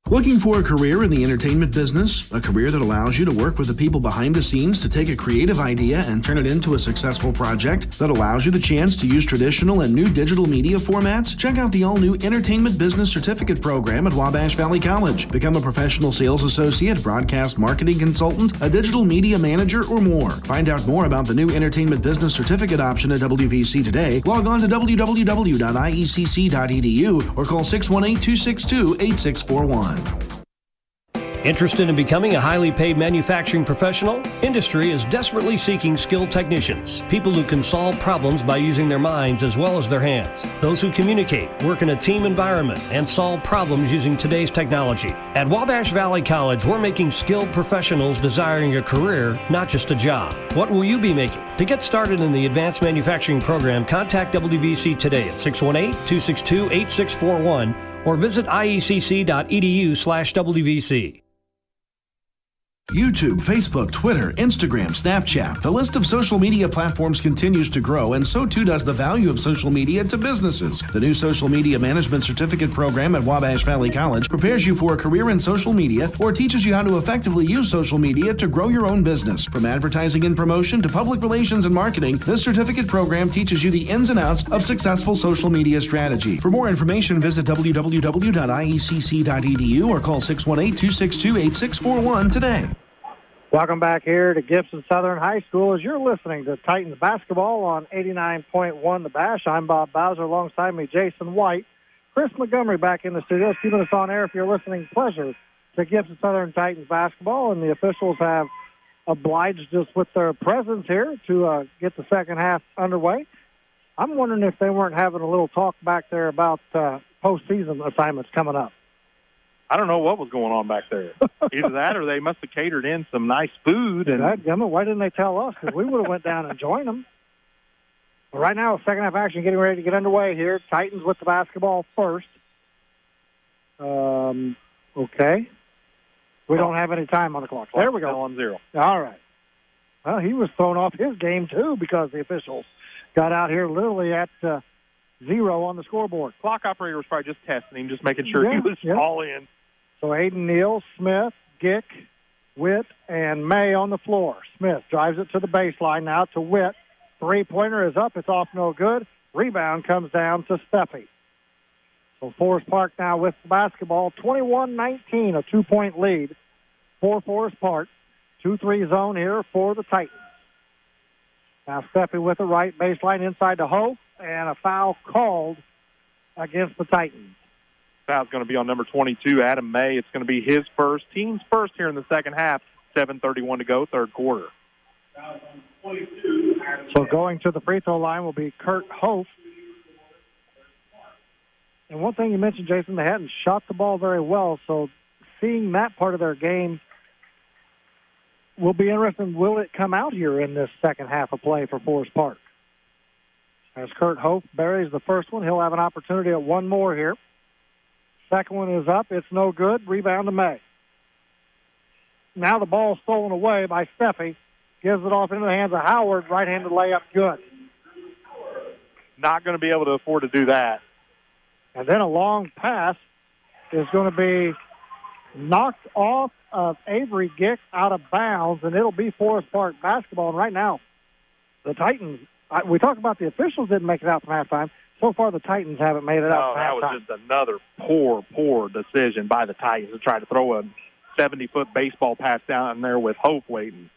Looking for a career in the entertainment business? A career that allows you to work with the people behind the scenes to take a creative idea and turn it into a successful project that allows you the chance to use traditional and new digital media formats? Check out the all-new Entertainment Business Certificate program at Wabash Valley College. Become a professional sales associate, broadcast marketing consultant, a digital media manager, or more. Find out more about the new Entertainment Business Certificate option at WVC today. Log on to www.iecc.edu or call 618-262-8641. Interested in becoming a highly paid manufacturing professional? Industry is desperately seeking skilled technicians, people who can solve problems by using their minds as well as their hands. Those who communicate, work in a team environment, and solve problems using today's technology. At Wabash Valley College, we're making skilled professionals desiring a career, not just a job. What will you be making? To get started in the Advanced Manufacturing Program, contact WVC today at 618-262-8641 or visit iecc.edu/WVC. YouTube, Facebook, Twitter, Instagram, Snapchat. The list of social media platforms continues to grow, and so too does the value of social media to businesses. The new Social Media Management Certificate program at Wabash Valley College prepares you for a career in social media or teaches you how to effectively use social media to grow your own business. From advertising and promotion to public relations and marketing, this certificate program teaches you the ins and outs of successful social media strategy. For more information, visit www.iecc.edu or call 618-262-8641 today. Welcome back here to Gibson Southern High School as you're listening to Titans basketball on 89.1 The Bash. I'm Bob Bowser, alongside me Jason White. Chris Montgomery back in the studio, keeping us on air. If you're listening, pleasure to Gibson Southern Titans basketball, and the officials have obliged us with their presence here to get the second half underway. I'm wondering if they weren't having a little talk back there about postseason assignments coming up. I don't know what was going on back there. Either that or they must have catered in some nice food. And why didn't they tell us? Because we would have went down and joined them. But right now, second half action getting ready to get underway here. Titans with the basketball first. Okay. We don't have any time on the clock. There we go. On 0. All right. Well, he was thrown off his game, too, because the officials got out here literally at 0 on the scoreboard. Clock operator was probably just testing him, just making sure he was all in. So Aiden Neal, Smith, Gick, Witt, and May on the floor. Smith drives it to the baseline now to Witt. Three-pointer is up. It's off, no good. Rebound comes down to Steffi. So Forest Park now with the basketball. 21-19, a 2-point lead for Forest Park. 2-3 zone here for the Titans. Now Steffi with the right baseline inside to Hope, and a foul called against the Titans. Foul's going to be on number 22, Adam May. It's going to be his first, team's first here in the second half. 7:31 to go, third quarter. So going to the free throw line will be Kurt Hof. And one thing you mentioned, Jason, they hadn't shot the ball very well, so seeing that part of their game will be interesting. Will it come out here in this second half of play for Forest Park? As Kurt Hof buries the first one, he'll have an opportunity at one more here. Second one is up. It's no good. Rebound to May. Now the ball stolen away by Steffi. Gives it off into the hands of Howard. Right-handed layup, good. Not going to be able to afford to do that. And then a long pass is going to be knocked off of Avery Gick out of bounds, and it'll be Forest Park basketball. And right now, the Titans, we talked about the officials didn't make it out from halftime. So far, the Titans haven't made it out from halftime. That was just another poor decision by the Titans to try to throw a 70-foot baseball pass down there with Hope waiting.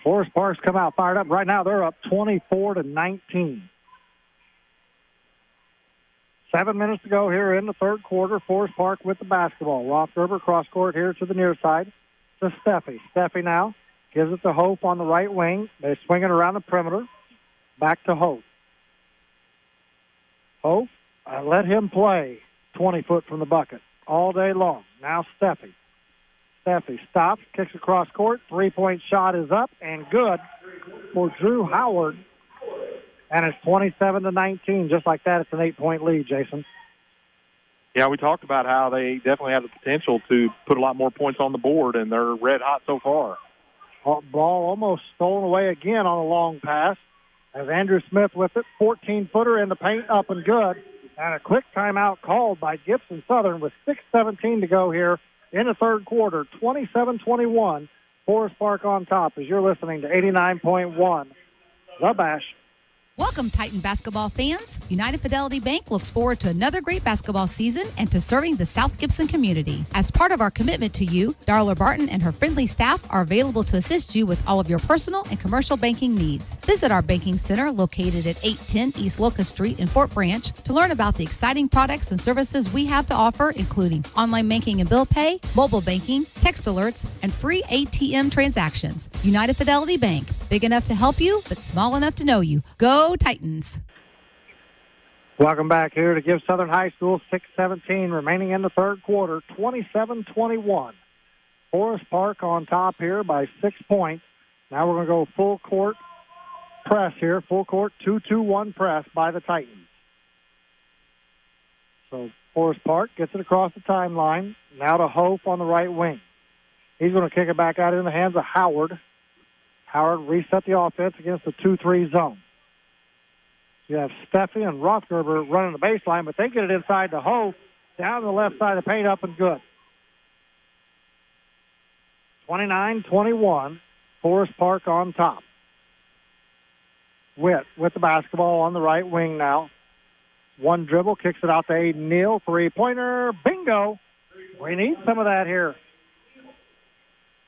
Forest Park's come out fired up. Right now, they're up 24-19. 7 minutes to go here in the third quarter. Forest Park with the basketball. Rothgerber cross court here to the near side to Steffi. Steffi now gives it to Hope on the right wing. They swing it around the perimeter. Back to Hope. Hope, let him play 20 foot from the bucket all day long. Now Steffi. Steffi stops, kicks across court. 3-point shot is up and good for Drew Howard. And it's 27-19. Just like that, it's an 8-point lead, Jason. Yeah, we talked about how they definitely have the potential to put a lot more points on the board, and they're red hot so far. Ball almost stolen away again on a long pass. As Andrew Smith with it, 14-footer in the paint, up and good. And a quick timeout called by Gibson Southern with 6:17 to go here in the third quarter. 27-21, Forest Park on top as you're listening to 89.1 The Bash. Welcome, Titan basketball fans. United Fidelity Bank looks forward to another great basketball season and to serving the South Gibson community. As part of our commitment to you, Darla Barton and her friendly staff are available to assist you with all of your personal and commercial banking needs. Visit our banking center located at 810 East Locust Street in Fort Branch to learn about the exciting products and services we have to offer, including online banking and bill pay, mobile banking, text alerts, and free ATM transactions. United Fidelity Bank, big enough to help you, but small enough to know you. Go Titans. Welcome back here to Gibbs Southern High School. 6:17 remaining in the third quarter. 27-21. Forest Park on top here by 6 points. Now we're going to go full court press here. Full court 2-2-1 press by the Titans. So Forest Park gets it across the timeline. Now to Hope on the right wing. He's going to kick it back out in the hands of Howard. Howard reset the offense against the 2-3 zone. You have Steffi and Rothgerber running the baseline, but they get it inside to Hope, down the left side of the paint, up and good. 29-21, Forest Park on top. Witt with the basketball on the right wing now. One dribble, kicks it out to Aiden Neal. Three-pointer, bingo. We need some of that here.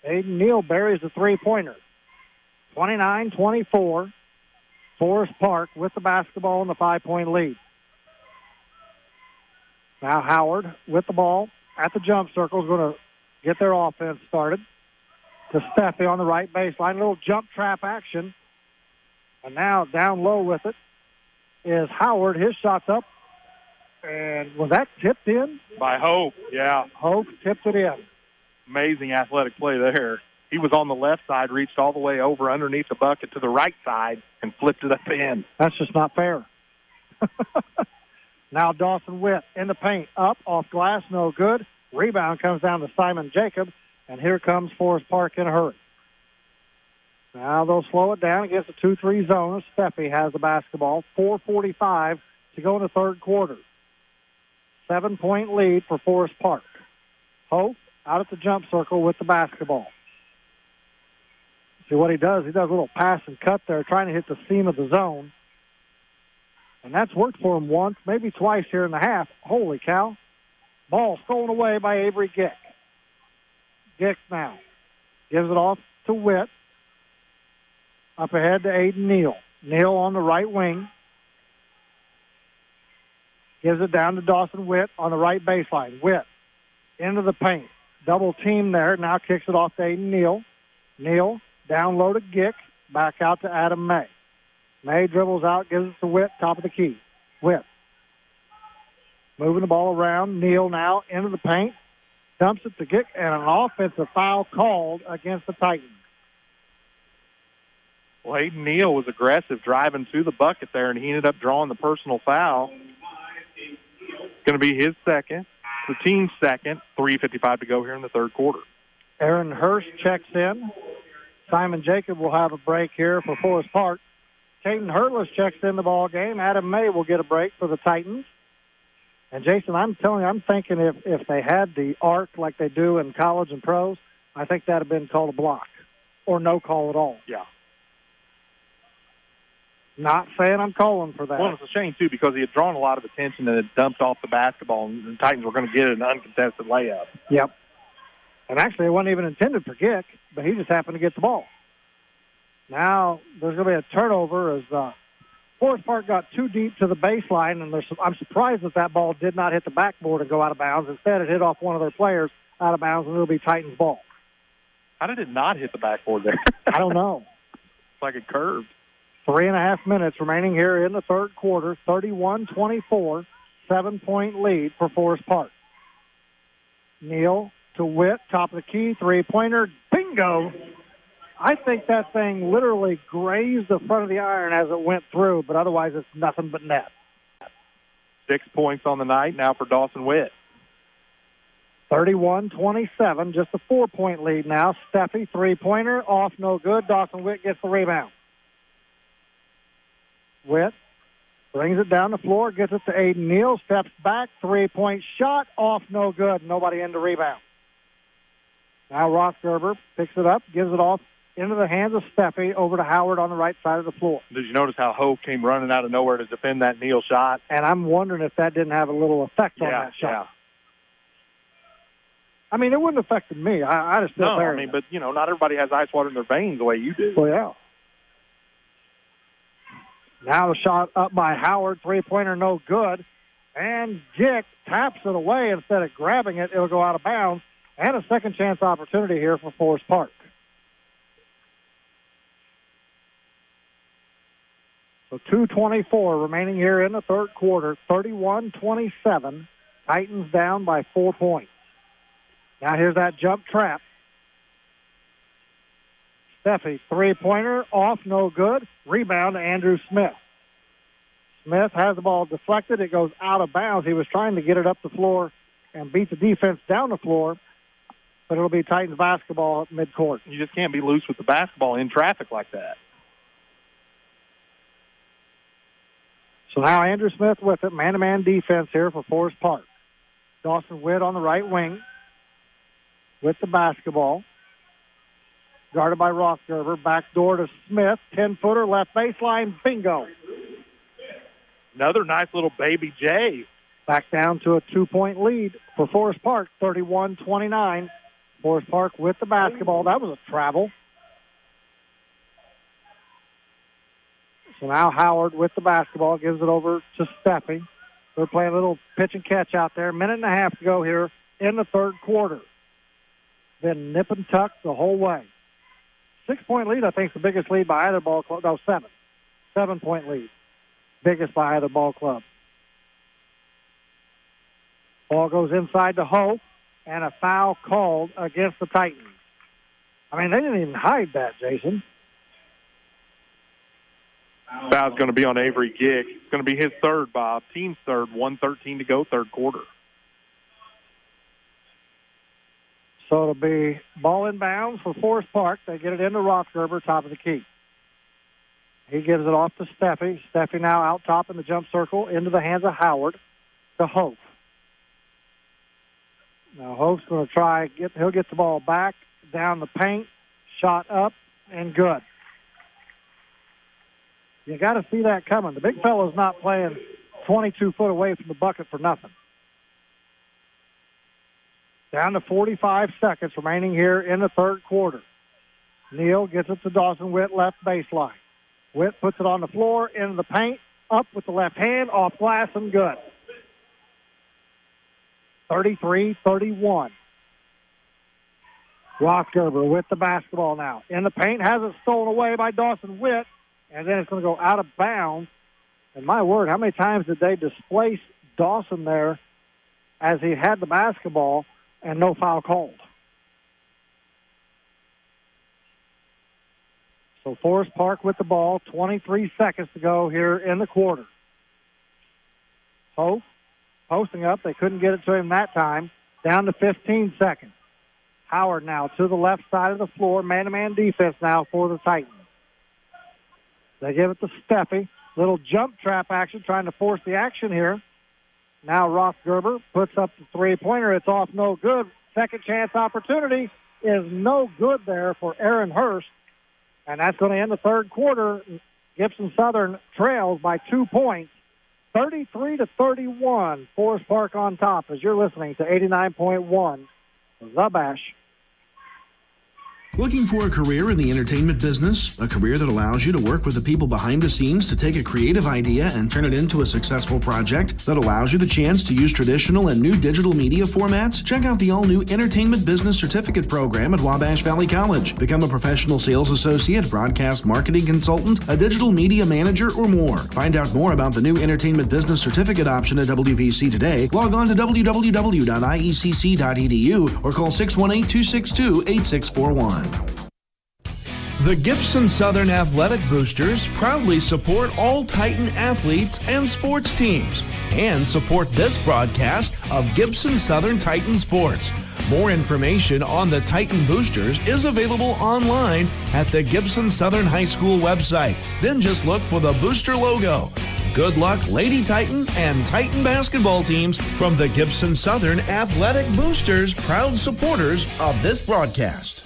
Aiden Neal buries the three-pointer. 29-24. Forest Park with the basketball and the 5-point lead. Now Howard with the ball at the jump circle is going to get their offense started. To Steffi on the right baseline. A little jump trap action. And now down low with it is Howard. His shot's up. And was that tipped in? By Hope, yeah. Hope tipped it in. Amazing athletic play there. He was on the left side, reached all the way over underneath the bucket to the right side, and flipped it up in. That's just not fair. Now Dawson Witt in the paint, up, off glass, no good. Rebound comes down to Simon Jacob, and here comes Forest Park in a hurry. Now they'll slow it down against the 2-3 zone. Steffi has the basketball. 4:45 to go in the third quarter. 7-point lead for Forest Park. Hope out at the jump circle with the basketball. See what he does? He does a little pass and cut there, trying to hit the seam of the zone. And that's worked for him once, maybe twice here in the half. Holy cow. Ball stolen away by Avery Gick. Gick now gives it off to Witt. Up ahead to Aiden Neal. Neal on the right wing. Gives it down to Dawson Witt on the right baseline. Witt into the paint. Double team there. Now kicks it off to Aiden Neal. Neal down low to Gick. Back out to Adam May. May dribbles out, gives it to Witt, top of the key. Witt. Moving the ball around. Neal now into the paint. Dumps it to Gick, and an offensive foul called against the Titans. Well, Aiden Neal was aggressive driving to the bucket there, and he ended up drawing the personal foul. It's going to be his second, the team's second. 3:55 to go here in the third quarter. Aaron Hurst checks in. Simon Jacob will have a break here for Forest Park. Caden Hurtless checks in the ball game. Adam May will get a break for the Titans. And, Jason, I'm telling you, I'm thinking if they had the arc like they do in college and pros, I think that would have been called a block or no call at all. Yeah. Not saying I'm calling for that. Well, it's a shame, too, because he had drawn a lot of attention and had dumped off the basketball, and the Titans were going to get an uncontested layup. Yep. And actually, it wasn't even intended for Gick, but he just happened to get the ball. Now, there's going to be a turnover as Forest Park got too deep to the baseline, and I'm surprised that ball did not hit the backboard and go out of bounds. Instead, it hit off one of their players out of bounds, and it'll be Titans ball. How did it not hit the backboard there? I don't know. It's like it curved. 3.5 minutes remaining here in the third quarter. 31-24, 7-point lead for Forest Park. Neal to Witt, top of the key, three-pointer, bingo! I think that thing literally grazed the front of the iron as it went through, but otherwise it's nothing but net. 6 points on the night now for Dawson Witt. 31-27, just a 4-point lead now. Steffi, three-pointer, off, no good. Dawson Witt gets the rebound. Witt brings it down the floor, gets it to Aiden Neal, steps back, three-point shot, off, no good. Nobody in to rebound. Now Rothgerber picks it up, gives it off into the hands of Steffi, over to Howard on the right side of the floor. Did you notice how Hope came running out of nowhere to defend that Neal shot? And I'm wondering if that didn't have a little effect on that shot. Yeah. I mean, it wouldn't have affected me. I just feel No, I mean, but, not everybody has ice water in their veins the way you do. Well, yeah. Now the shot up by Howard, three-pointer, no good. And Jick taps it away instead of grabbing it. It'll go out of bounds. And a second chance opportunity here for Forest Park. So 2:24 remaining here in the third quarter. 31-27. Titans down by 4 points. Now here's that jump trap. Steffi, three-pointer, off, no good. Rebound to Andrew Smith. Smith has the ball deflected. It goes out of bounds. He was trying to get it up the floor and beat the defense down the floor, but it'll be Titans basketball at midcourt. You just can't be loose with the basketball in traffic like that. So now Andrew Smith with it. Man-to-man defense here for Forest Park. Dawson Witt on the right wing with the basketball. Guarded by Rothgerber. Back door to Smith. 10-footer, left baseline. Bingo. Another nice little baby J. Back down to a 2-point lead for Forest Park. 31-29. Forest Park with the basketball. That was a travel. So now Howard with the basketball gives it over to Steffi. They're playing a little pitch and catch out there. Minute and a half to go here in the third quarter. Then nip and tuck the whole way. 6-point lead, I think, is the biggest lead by either ball club. No, 7. 7-point lead. Biggest by either ball club. Ball goes inside to Hope, and a foul called against the Titans. I mean, they didn't even hide that, Jason. Foul's going to be on Avery Gick. It's going to be his third, Bob. Team's third. 1:13 to go, third quarter. So it'll be ball inbounds for Forest Park. They get it into Rothgerber, top of the key. He gives it off to Steffi. Steffi now out top in the jump circle, into the hands of Howard to Hope. Now Hope's going to try, he'll get the ball back, down the paint, shot up, and good. You got to see that coming. The big fella's not playing 22 foot away from the bucket for nothing. Down to 45 seconds remaining here in the third quarter. Neal gets it to Dawson Witt, left baseline. Witt puts it on the floor, into the paint, up with the left hand, off glass, and good. 33-31. Rothgerber with the basketball now. In the paint, has it stolen away by Dawson Witt, and then it's going to go out of bounds. And my word, how many times did they displace Dawson there as he had the basketball and no foul called? So Forest Park with the ball, 23 seconds to go here in the quarter. Hope posting up. They couldn't get it to him that time. Down to 15 seconds. Howard now to the left side of the floor. Man-to-man defense now for the Titans. They give it to Steffi. Little jump trap action, trying to force the action here. Now Rothgerber puts up the three-pointer. It's off, no good. Second chance opportunity is no good there for Aaron Hurst. And that's going to end the third quarter. Gibson Southern trails by 2 points, 33-31. Forest Park on top as you're listening to 89.1 The Bash. Looking for a career in the entertainment business? A career that allows you to work with the people behind the scenes to take a creative idea and turn it into a successful project that allows you the chance to use traditional and new digital media formats? Check out the all-new Entertainment Business Certificate program at Wabash Valley College. Become a professional sales associate, broadcast marketing consultant, a digital media manager, or more. Find out more about the new Entertainment Business Certificate option at WVC today. Log on to www.iecc.edu or call 618-262-8641. The Gibson Southern Athletic Boosters proudly support all Titan athletes and sports teams and support this broadcast of Gibson Southern Titan Sports. More information on the Titan Boosters is available online at the Gibson Southern High School website. Then just look for the booster logo. Good luck, Lady Titan and Titan basketball teams from the Gibson Southern Athletic Boosters, proud supporters of this broadcast.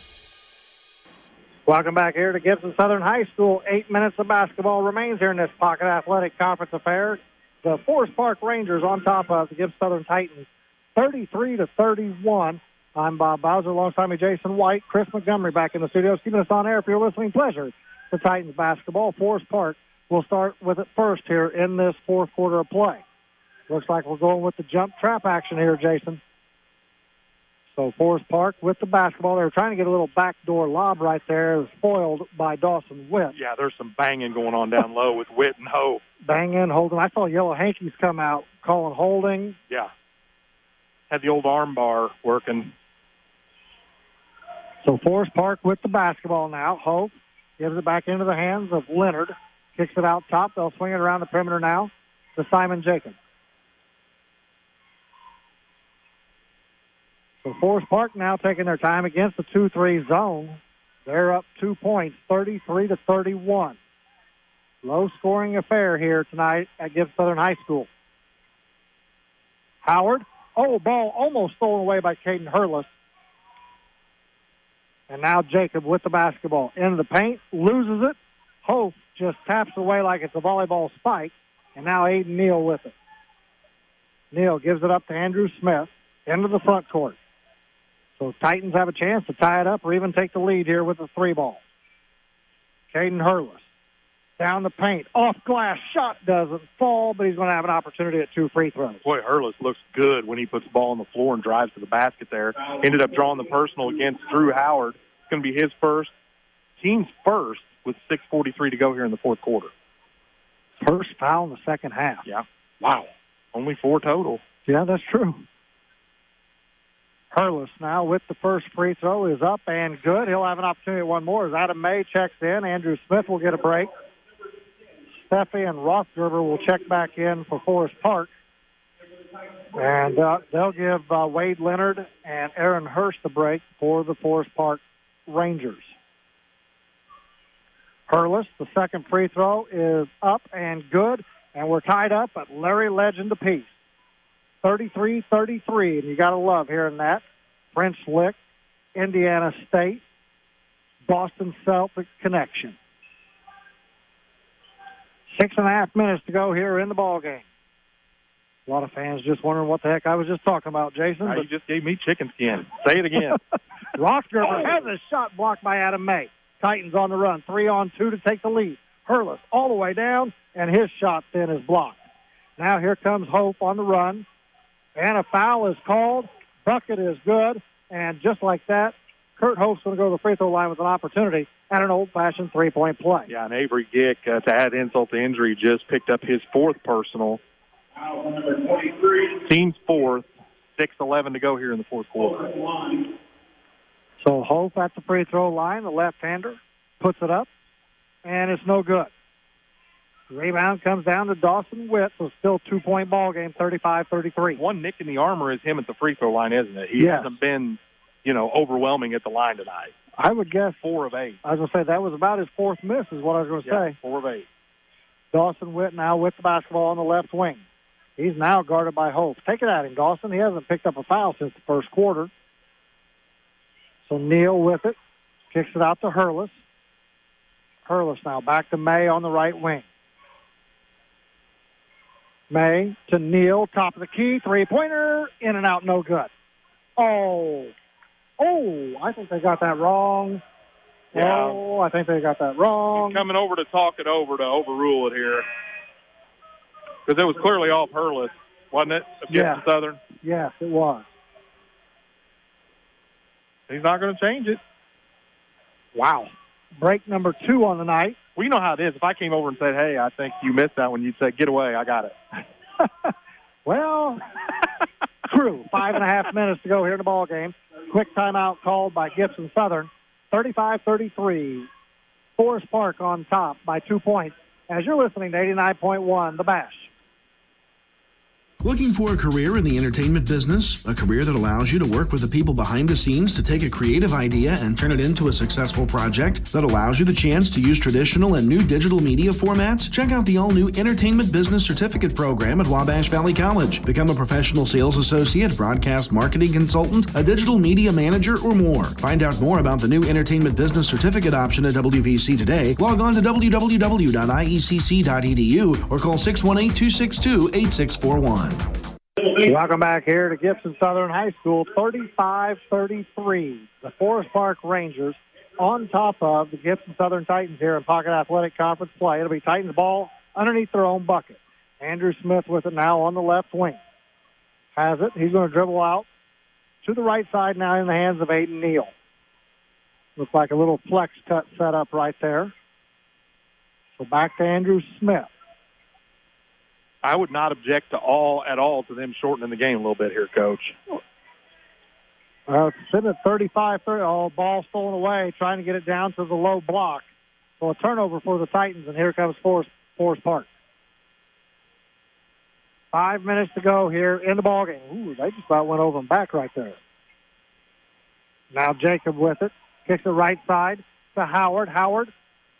Welcome back here to Gibson Southern High School. 8 minutes of basketball remains here in this Pocket Athletic Conference affair. The Forest Park Rangers on top of the Gibson Southern Titans, 33-31. I'm Bob Bowser, alongside me Jason White. Chris Montgomery back in the studios, keeping us on air for your listening pleasure to Titans basketball. Forest Park will start with it first here in this fourth quarter of play. Looks like we're going with the jump trap action here, Jason. So Forest Park with the basketball. They were trying to get a little backdoor lob right there. It was foiled by Dawson Witt. Yeah, there's some banging going on down low with Witt and Ho. Banging, holding. I saw Yellow Hankies come out calling holding. Yeah. Had the old arm bar working. So Forest Park with the basketball now. Hope gives it back into the hands of Leonard. Kicks it out top. They'll swing it around the perimeter now to Simon Jacobs. So Forest Park now taking their time against the 2-3 zone. They're up 2 points, 33-31. Low-scoring affair here tonight at Gibson Southern High School. Howard. Oh, ball almost stolen away by Caden Hurlis. And now Jacob with the basketball. Into the paint, loses it. Hope just taps away like it's a volleyball spike. And now Aiden Neal with it. Neal gives it up to Andrew Smith into the front court. So Titans have a chance to tie it up or even take the lead here with the 3 ball. Caden Hurlis down the paint. Off glass shot doesn't fall, but he's going to have an opportunity at 2 free throws. Boy, Hurlis looks good when he puts the ball on the floor and drives to the basket there. Ended up drawing the personal against Drew Howard. It's going to be his first, team's first, with 6:43 to go here in the fourth quarter. First foul in the second half. Yeah. Wow. Only 4 total. Yeah, that's true. Hurlis now with the first free throw is up and good. He'll have an opportunity at one more as Adam May checks in. Andrew Smith will get a break. Steffi and Rothgerber will check back in for Forest Park. And they'll give Wade Leonard and Aaron Hurst a break for the Forest Park Rangers. Hurlis, the second free throw is up and good. And we're tied up at Larry Legend apiece. 33-33, and you got to love hearing that. French Lick, Indiana State, Boston Celtic connection. 6.5 minutes to go here in the ball game. A lot of fans just wondering what the heck I was just talking about, Jason. You just gave me chicken skin. Say it again. Rothgerber has a shot blocked by Adam May. Titans on the run, 3-on-2 to take the lead. Hurlis all the way down, and his shot then is blocked. Now here comes Hope on the run. And a foul is called. Bucket is good. And just like that, Kurt Hope's going to go to the free throw line with an opportunity at an old-fashioned three-point play. Yeah, and Avery Gick, to add insult to injury, just picked up his 4th personal. Team's 4th, 6:11 to go here in the fourth quarter. So Hope at the free throw line, the left-hander, puts it up, and it's no good. Rebound comes down to Dawson Witt, so still 2-point ball game, 35-33. One nick in the armor is him at the free throw line, isn't it? He hasn't been, overwhelming at the line tonight. I would guess 4 of 8. I was going to say that was about his 4th miss is what I was going to say. 4 of 8. Dawson Witt now with the basketball on the left wing. He's now guarded by Hope. Take it at him, Dawson. He hasn't picked up a foul since the first quarter. So Neal with it. Kicks it out to Hurlis. Hurlis now back to May on the right wing. May to Neal, top of the key, three-pointer, in and out, no good. I think they got that wrong. Yeah. Oh, I think they got that wrong. He's coming over to talk it over to overrule it here. Because it was clearly off Hurlis, wasn't it? Of Gibson Southern? Yes, it was. He's not going to change it. Wow. Break number 2 on the night. Well, you know how it is. If I came over and said, hey, I think you missed that one, you'd say, get away, I got it. Well, true. 5.5 minutes to go here in the ball game. Quick timeout called by Gibson Southern. 35-33. Forest Park on top by 2 points. As you're listening to 89.1, The Bash. Looking for a career in the entertainment business? A career that allows you to work with the people behind the scenes to take a creative idea and turn it into a successful project that allows you the chance to use traditional and new digital media formats? Check out the all-new Entertainment Business Certificate program at Wabash Valley College. Become a professional sales associate, broadcast marketing consultant, a digital media manager, or more. Find out more about the new Entertainment Business Certificate option at WVC today. Log on to www.iecc.edu or call 618-262-8641. Welcome back here to Gibson Southern High School, 35-33. The Forest Park Rangers on top of the Gibson Southern Titans here in Pocket Athletic Conference play. It'll be Titans ball underneath their own bucket. Andrew Smith with it now on the left wing. Has it. He's going to dribble out to the right side now in the hands of Aiden Neal. Looks like a little flex cut set up right there. So back to Andrew Smith. I would not object at all to them shortening the game a little bit here, Coach. Sitting at 35-30. Oh, ball stolen away, trying to get it down to the low block. So a turnover for the Titans, and here comes Forest Park. 5 minutes to go here in the ballgame. Ooh, they just about went over and back right there. Now Jacob with it. Kicks it right side to Howard. Howard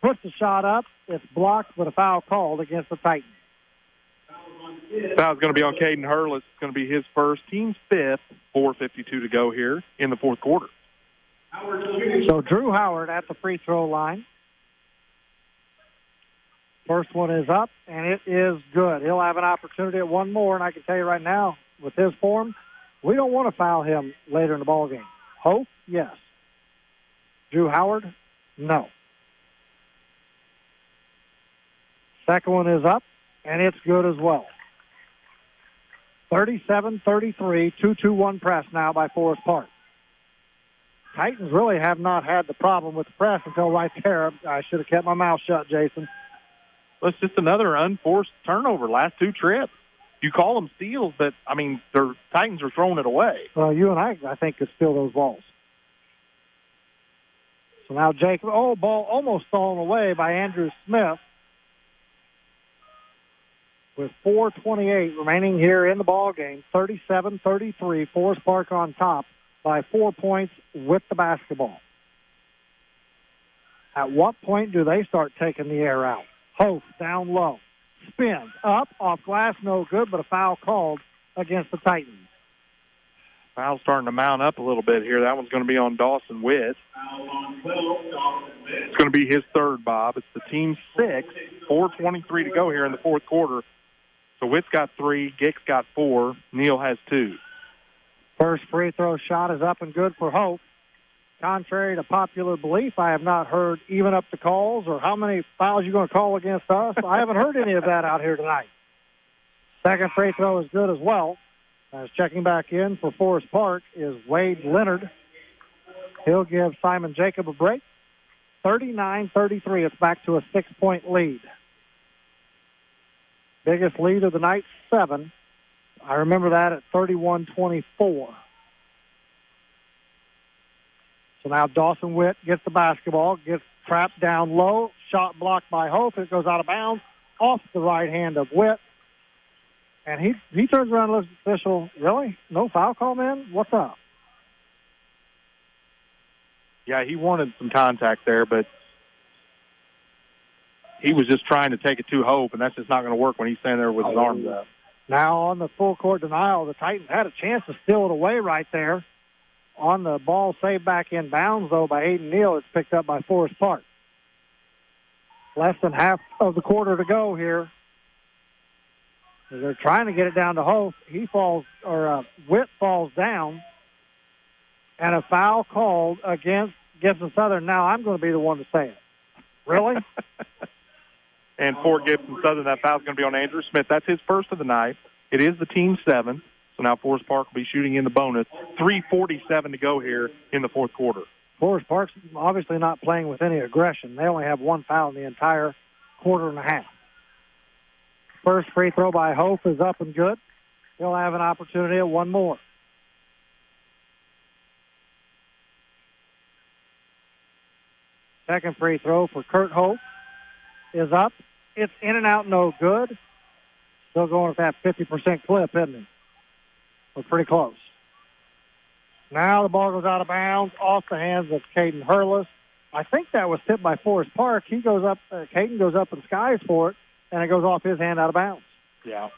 puts the shot up. It's blocked, but a foul called against the Titans. Foul's going to be on Caden Hurlis. It's going to be his first, team's fifth. 4:52 to go here in the fourth quarter. So Drew Howard at the free throw line. First one is up, and it is good. He'll have an opportunity at one more, and I can tell you right now, with his form, we don't want to foul him later in the ballgame. Hope, yes. Drew Howard, no. Second one is up, and it's good as well. 37-33, 2-2-1 press now by Forest Park. Titans really have not had the problem with the press until right there. I should have kept my mouth shut, Jason. Well, it's just another unforced turnover, last two trips. You call them steals, but, I mean, their Titans are throwing it away. Well, you and I think, could steal those balls. So now Jacob, ball almost stolen away by Andrew Smith. With 4:28 remaining here in the ball game, 37-33, Forest Park on top by 4 points with the basketball. At what point do they start taking the air out? Hope down low. Spins up, off glass, no good, but a foul called against the Titans. Foul's starting to mount up a little bit here. That one's going to be on Dawson Witt. It's going to be his third, Bob. It's the team's sixth. 4:23 to go here in the fourth quarter. So Witt's got 3, Gick's got 4, Neal has 2. First free throw shot is up and good for Hope. Contrary to popular belief, I have not heard even up the calls or how many fouls you're going to call against us. I haven't heard any of that out here tonight. Second free throw is good as well. As checking back in for Forest Park is Wade Leonard. He'll give Simon Jacob a break. 39-33. It's back to a 6-point lead. Biggest lead of the night, 7. I remember that at 31-24. So now Dawson Witt gets the basketball, gets trapped down low, shot blocked by Hope. It goes out of bounds off the right hand of Witt. And he turns around and looks at the official. Really? No foul call, man? What's up? Yeah, he wanted some contact there, but he was just trying to take it to Hope, and that's just not going to work when he's standing there with his arms up. Now on the full court denial, the Titans had a chance to steal it away right there. On the ball saved back in bounds, though, by Aiden Neal. It's picked up by Forest Park. Less than half of the quarter to go here. They're trying to get it down to Hope. Witt falls down, and a foul called against Gibson Southern, now I'm going to be the one to say it. Really? And for Gibson Southern, that foul's going to be on Andrew Smith. That's his first of the night. It is the team 7. So now Forest Park will be shooting in the bonus. 3:47 to go here in the fourth quarter. Forest Park's obviously not playing with any aggression. They only have one foul in the entire quarter and a half. First free throw by Hope is up and good. He'll have an opportunity at one more. Second free throw for Kurt Hope is up. It's in and out, no good. Still going with that 50% clip, isn't it? We're pretty close. Now the ball goes out of bounds, off the hands of Caden Hurlis. I think that was tipped by Forest Park. He goes up, Caden goes up and skies for it, and it goes off his hand out of bounds. Yeah.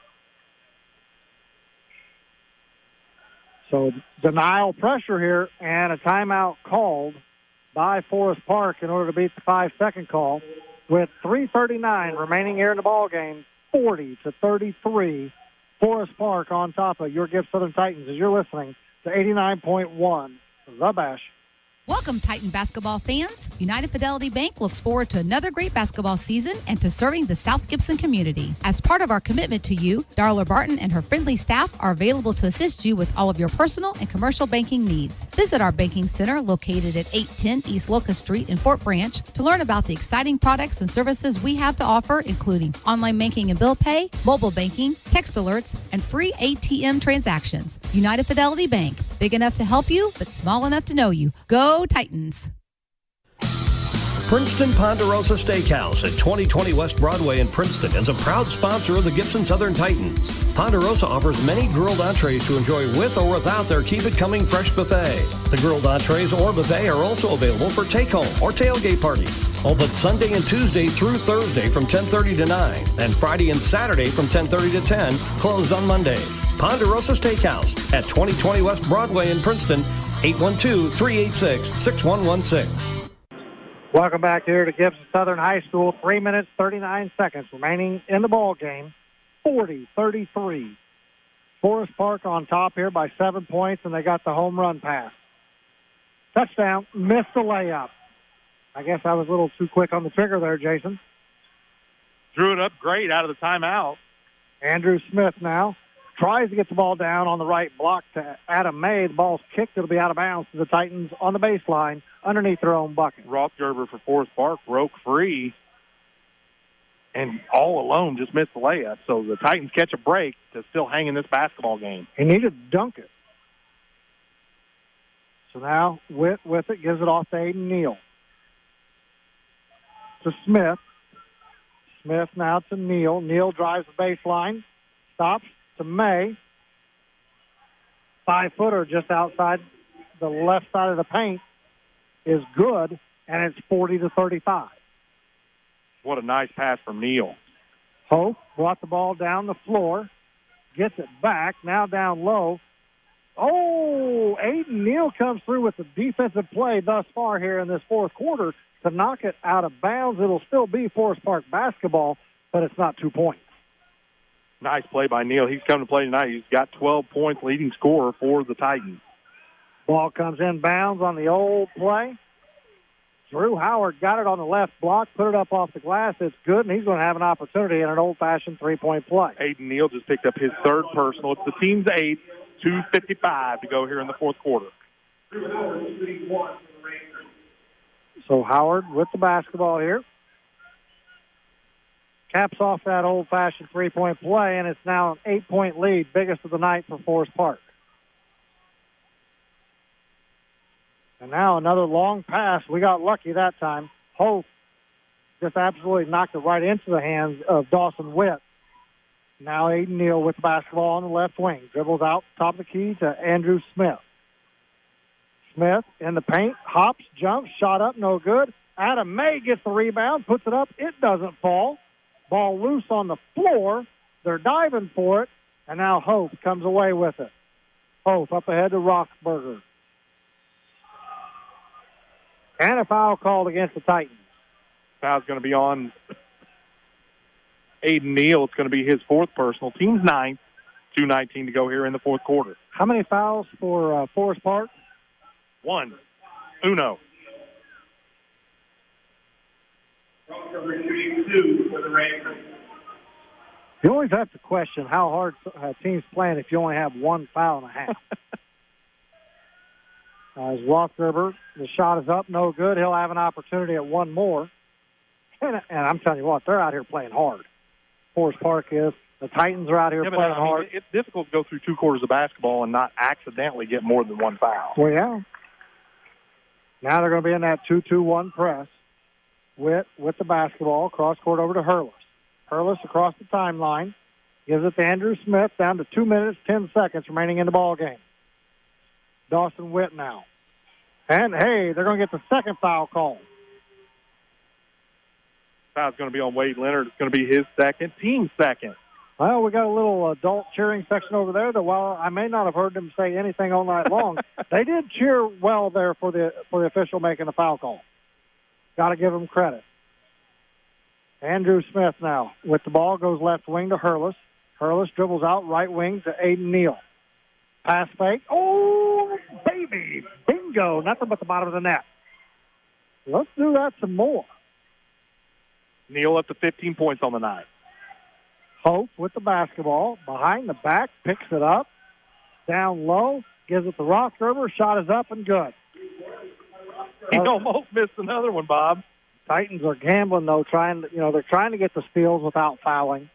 So denial pressure here, and a timeout called by Forest Park in order to beat the 5-second call. With 3:39 remaining here in the ball game, 40-33, Forest Park on top of your Gibson Southern Titans as you're listening to 89.1 The Bash. Welcome, Titan basketball fans. United Fidelity Bank looks forward to another great basketball season and to serving the South Gibson community. As part of our commitment to you, Darla Barton and her friendly staff are available to assist you with all of your personal and commercial banking needs. Visit our banking center located at 810 East Locust Street in Fort Branch to learn about the exciting products and services we have to offer, including online banking and bill pay, mobile banking, text alerts, and free ATM transactions. United Fidelity Bank, big enough to help you, but small enough to know you. Go Titans. Princeton Ponderosa Steakhouse at 2020 West Broadway in Princeton is a proud sponsor of the Gibson Southern Titans. Ponderosa offers many grilled entrees to enjoy with or without their Keep It Coming Fresh buffet. The grilled entrees or buffet are also available for take-home or tailgate parties. Open Sunday and Tuesday through Thursday from 10:30 to 9, and Friday and Saturday from 10:30 to 10, closed on Mondays. Ponderosa Steakhouse at 2020 West Broadway in Princeton, 812-386-6116. Welcome back here to Gibson Southern High School. 3 minutes, 39 seconds remaining in the ball game. 40-33. Forest Park on top here by 7 points, and they got the home run pass. Touchdown, missed the layup. I guess I was a little too quick on the trigger there, Jason. Drew it up great out of the timeout. Andrew Smith now tries to get the ball down on the right block to Adam May. The ball's kicked. It'll be out of bounds to the Titans on the baseline underneath their own bucket. Rothgerber for Forest Park broke free and all alone just missed the layup. So the Titans catch a break to still hang in this basketball game. He needed to dunk it. So now Witt with it, gives it off to Aiden Neal. To Smith. Smith now to Neal. Neal drives the baseline. Stops to May. 5-footer just outside the left side of the paint is good, and it's 40-35. What a nice pass from Neal. Hope brought the ball down the floor, gets it back, now down low. Oh, Aiden Neal comes through with the defensive play thus far here in this fourth quarter to knock it out of bounds. It'll still be Forest Park basketball, but it's not 2 points. Nice play by Neal. He's come to play tonight. He's got 12 points, leading scorer for the Titans. Ball comes in bounds on the old play. Drew Howard got it on the left block, put it up off the glass. It's good, and he's going to have an opportunity in an old-fashioned three-point play. Aiden Neal just picked up his third personal. It's the team's 8th, 2:55 to go here in the fourth quarter. So Howard with the basketball here. Caps off that old-fashioned three-point play, and it's now an 8-point lead, biggest of the night for Forest Park. And now another long pass. We got lucky that time. Hope just absolutely knocked it right into the hands of Dawson Witt. Now Aiden Neal with the basketball on the left wing. Dribbles out, top of the key to Andrew Smith. Smith in the paint, hops, jumps, shot up, no good. Adam May gets the rebound, puts it up. It doesn't fall. Ball loose on the floor. They're diving for it, and now Hope comes away with it. Hope up ahead to Roxburger. And a foul called against the Titans. Foul's going to be on Aiden Neal. It's going to be his fourth personal. Team's 9th, 2:19 to go here in the fourth quarter. How many fouls for Forest Park? 1. Uno. You always have to question how hard a team's playing if you only have one foul and a half. As Rothgerber, the shot is up, no good. He'll have an opportunity at one more. And I'm telling you what, they're out here playing hard. Forest Park is. The Titans are out here playing hard. It's difficult to go through 2 quarters of basketball and not accidentally get more than one foul. Well, yeah. Now they're going to be in that 2-2-1 press. With the basketball, cross court over to Hurlis. Hurlis across the timeline. Gives it to Andrew Smith, down to 2 minutes, 10 seconds remaining in the ball game. Dawson Witt now. And, hey, they're going to get the second foul call. Foul's going to be on Wade Leonard. It's going to be his second, team second. Well, we got a little adult cheering section over there that while I may not have heard them say anything all night long, they did cheer well there for the official making the foul call. Got to give them credit. Andrew Smith now with the ball, goes left wing to Hurlis. Hurlis dribbles out right wing to Aiden Neal. Pass fake. Oh, baby. Bingo. Nothing but the bottom of the net. Let's do that some more. Neal up to 15 points on the night. Hope with the basketball. Behind the back. Picks it up. Down low. Gives it to Rothgerber. Shot is up and good. He almost missed another one, Bob. Titans are gambling, though, they're trying to get the steals without fouling.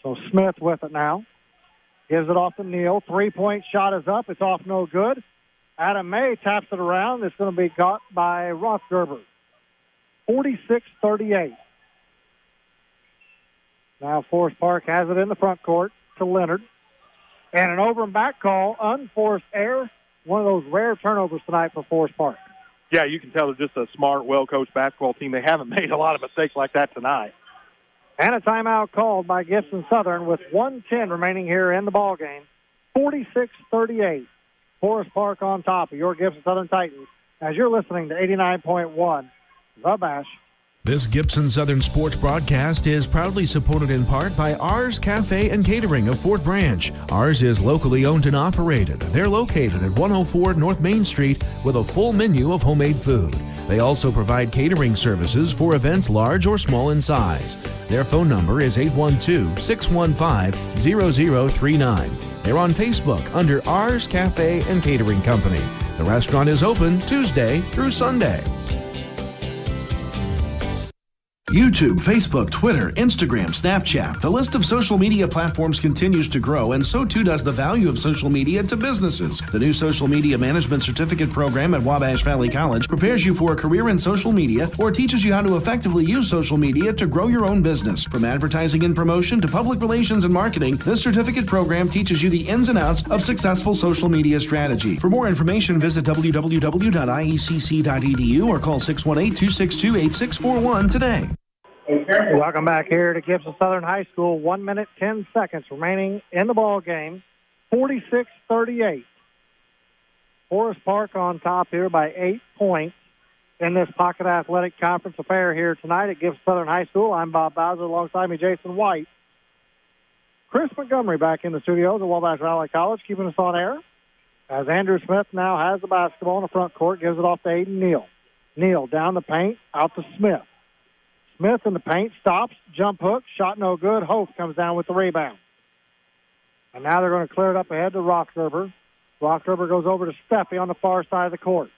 So Smith with it now. Gives it off to Neal. 3-point shot is up. It's off no good. Adam May taps it around. It's going to be got by Rothgerber. 46-38. Now Forest Park has it in the front court to Leonard. And an over and back call, unforced error. One of those rare turnovers tonight for Forest Park. Yeah, you can tell they're just a smart, well-coached basketball team. They haven't made a lot of mistakes like that tonight. And a timeout called by Gibson Southern with 1:10 remaining here in the ball game. 46-38. Forest Park on top of your Gibson Southern Titans as you're listening to 89.1 The Bash. This Gibson Southern Sports broadcast is proudly supported in part by Ours Cafe and Catering of Fort Branch. Ours is locally owned and operated. They're located at 104 North Main Street with a full menu of homemade food. They also provide catering services for events large or small in size. Their phone number is 812-615-0039. They're on Facebook under Ours Cafe and Catering Company. The restaurant is open Tuesday through Sunday. YouTube, Facebook, Twitter, Instagram, Snapchat. The list of social media platforms continues to grow, and so too does the value of social media to businesses. The new Social Media Management Certificate program at Wabash Valley College prepares you for a career in social media or teaches you how to effectively use social media to grow your own business. From advertising and promotion to public relations and marketing, this certificate program teaches you the ins and outs of successful social media strategy. For more information, visit www.iecc.edu or call 618-262-8641 today. Welcome back here to Gibson Southern High School. 1 minute, 10 seconds remaining in the ball game. 46-38. Forest Park on top here by 8 points in this Pocket Athletic Conference affair here tonight at Gibson Southern High School. I'm Bob Bowser, alongside me Jason White. Chris Montgomery back in the studios at Wabash Valley College, keeping us on air. As Andrew Smith now has the basketball in the front court, gives it off to Aiden Neal. Neal down the paint, out to Smith. Smith in the paint, stops, jump hook, shot no good. Hope comes down with the rebound. And now they're going to clear it up ahead to Rothgerber. Rothgerber goes over to Steffi on the far side of the court.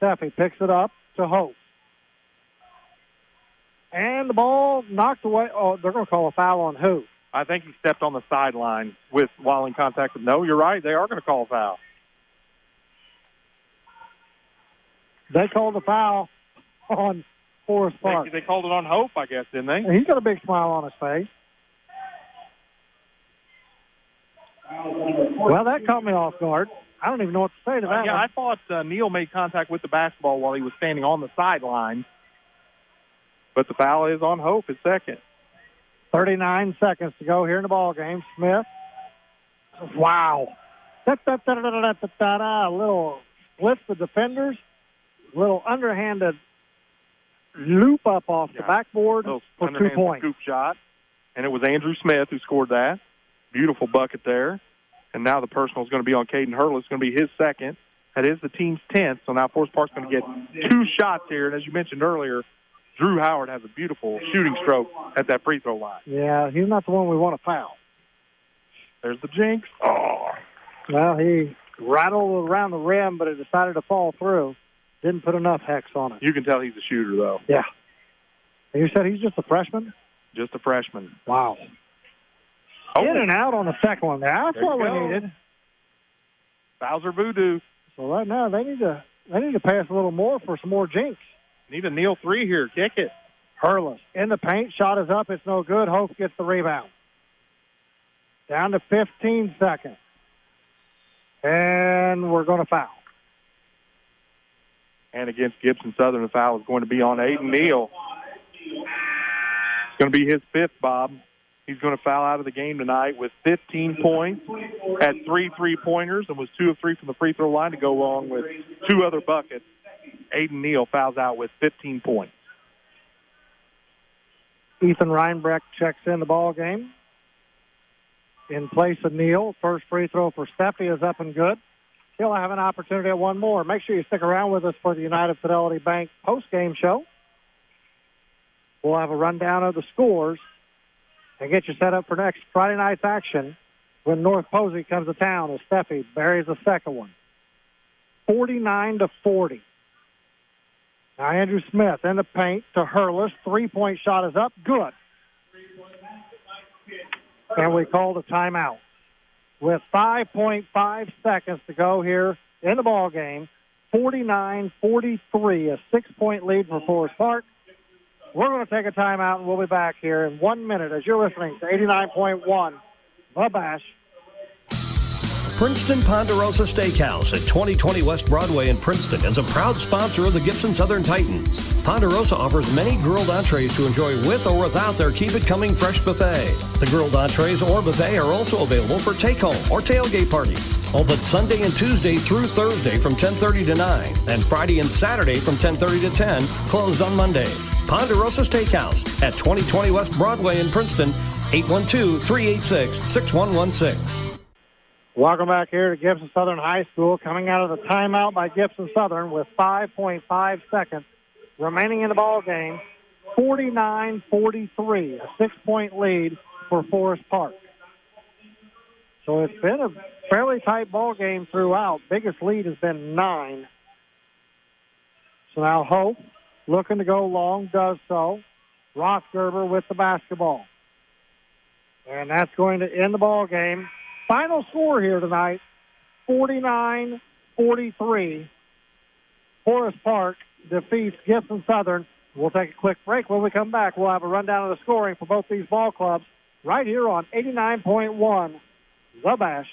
Steffi picks it up to Hope. And the ball knocked away. Oh, they're going to call a foul on who? I think he stepped on the sideline while in contact with. No, you're right. They are going to call a foul. They called a foul on Forest Park. They called it on Hope, I guess, didn't they? He's got a big smile on his face. Well, that caught me off guard. I don't even know what to say to that. Yeah, I thought Neal made contact with the basketball while he was standing on the sideline. But the foul is on Hope at second. 39 seconds to go here in the ball game. Smith. Wow. A little splits the defenders. A little underhanded loop up off the backboard for 2 points. Scoop shot. And it was Andrew Smith who scored that. Beautiful bucket there. And now the personal is going to be on Caden Hurlis. It's going to be his second. That is the team's 10th, so now Forest Park's going to get 2 shots here. And as you mentioned earlier, Drew Howard has a beautiful shooting stroke at that free throw line. Yeah, he's not the one we want to foul. There's the jinx. Oh. Well, he rattled around the rim, but it decided to fall through. Didn't put enough hex on it. You can tell he's a shooter, though. Yeah. And you said he's just a freshman? Just a freshman. Wow. Oh. In and out on the second one there. That's what we needed. Bowser Voodoo. So right now they need to pass a little more for some more jinx. Need a kneel 3 here. Kick it. Hurlis in the paint. Shot is up. It's no good. Hope gets the rebound. Down to 15 seconds. And we're going to foul. And against Gibson Southern, the foul is going to be on Aiden Neal. It's going to be his 5th, Bob. He's going to foul out of the game tonight with 15 points, had 3 3-pointers, and was 2 of 3 from the free throw line to go along with 2 other buckets. Aiden Neal fouls out with 15 points. Ethan Reinbrecht checks in the ball game. In place of Neal, first free throw for Steffi is up and good. He'll have an opportunity at one more. Make sure you stick around with us for the United Fidelity Bank post-game show. We'll have a rundown of the scores and get you set up for next Friday night's action when North Posey comes to town as Steffi buries the second one. 49-40. Now Andrew Smith in the paint to Hurlis. 3-point shot is up. Good. And we called a timeout. With 5.5 seconds to go here in the ball game, 49-43, a 6-point lead for Forest Park. We're going to take a timeout, and we'll be back here in 1 minute as you're listening to 89.1 The Bash. Princeton Ponderosa Steakhouse at 2020 West Broadway in Princeton is a proud sponsor of the Gibson Southern Titans. Ponderosa offers many grilled entrees to enjoy with or without their Keep It Coming Fresh buffet. The grilled entrees or buffet are also available for take-home or tailgate parties. Open Sunday and Tuesday through Thursday from 10:30 to 9, and Friday and Saturday from 10:30 to 10, closed on Mondays. Ponderosa Steakhouse at 2020 West Broadway in Princeton, 812-386-6116. Welcome back here to Gibson Southern High School, coming out of the timeout by Gibson Southern with 5.5 seconds remaining in the ball game. 49-43, a 6-point lead for Forest Park. So it's been a fairly tight ball game throughout. Biggest lead has been 9. So now Hope, looking to go long, does so. Rothgerber with the basketball. And that's going to end the ball game. Final score here tonight, 49-43. Forest Park defeats Gibson Southern. We'll take a quick break. When we come back, we'll have a rundown of the scoring for both these ball clubs right here on 89.1 The Bash.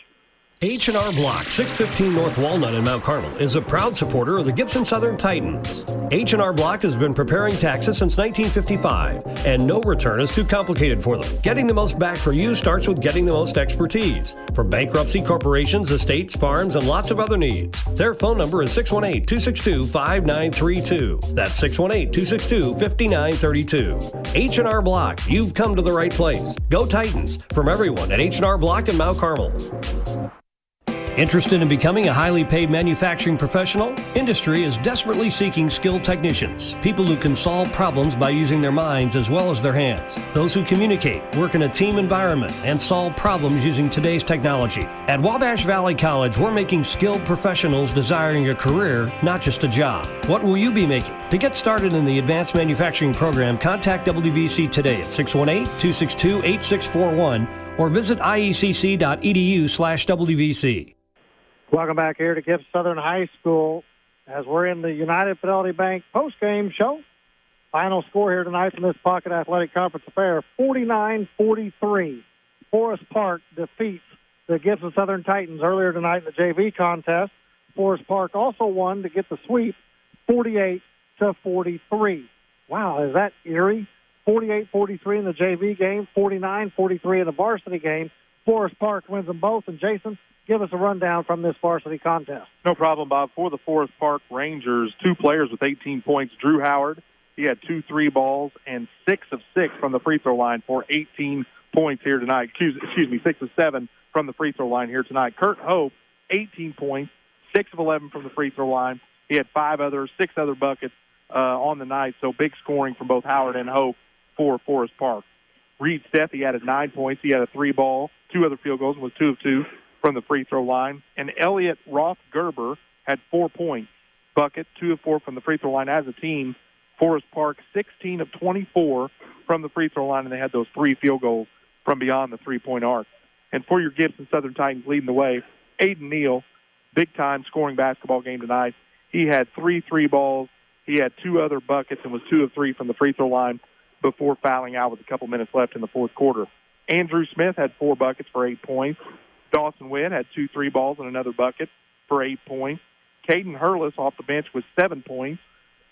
H&R Block, 615 North Walnut in Mount Carmel, is a proud supporter of the Gibson Southern Titans. H&R Block has been preparing taxes since 1955, and no return is too complicated for them. Getting the most back for you starts with getting the most expertise. For bankruptcy, corporations, estates, farms, and lots of other needs. Their phone number is 618-262-5932. That's 618-262-5932. H&R Block, you've come to the right place. Go Titans, from everyone at H&R Block in Mount Carmel. Interested in becoming a highly paid manufacturing professional? Industry is desperately seeking skilled technicians, people who can solve problems by using their minds as well as their hands. Those who communicate, work in a team environment, and solve problems using today's technology. At Wabash Valley College, we're making skilled professionals desiring a career, not just a job. What will you be making? To get started in the Advanced Manufacturing Program, contact WVC today at 618-262-8641 or visit iecc.edu/WVC. Welcome back here to Gibson Southern High School as we're in the United Fidelity Bank postgame show. Final score here tonight from this Pocket Athletic Conference affair, 49-43. Forest Park defeats the Gibson Southern Titans earlier tonight in the JV contest. Forest Park also won to get the sweep, 48-43. Wow, is that eerie? 48-43 in the JV game, 49-43 in the varsity game. Forest Park wins them both. And Jason, give us a rundown from this varsity contest. No problem, Bob. For the Forest Park Rangers, 2 players with 18 points. Drew Howard, he had 2 3 balls and 6 of 6 from the free throw line for 18 points here tonight. Excuse me, 6 of 7 from the free throw line here tonight. Kurt Hope, 18 points, 6 of 11 from the free throw line. He had 6 other buckets on the night, so big scoring from both Howard and Hope for Forest Park. Reed Steffi added 9 points. He had a 3-ball, 2 other field goals, and was 2 of 2 from the free throw line. And Elliot Roth-Gerber had 4 points, bucket, 2 of 4 from the free throw line. As a team, Forest Park 16 of 24 from the free throw line, and they had those 3 field goals from beyond the three-point arc. And for your Gibson Southern Titans leading the way, Aiden Neal, big-time scoring basketball game tonight. He had 3 3-balls. He had 2 other buckets and was 2 of 3 from the free throw line before fouling out with a couple minutes left in the fourth quarter. Andrew Smith had 4 buckets for 8 points. Dawson Witt had 2 3-balls and another bucket for 8 points. Caden Hurlis off the bench with 7 points,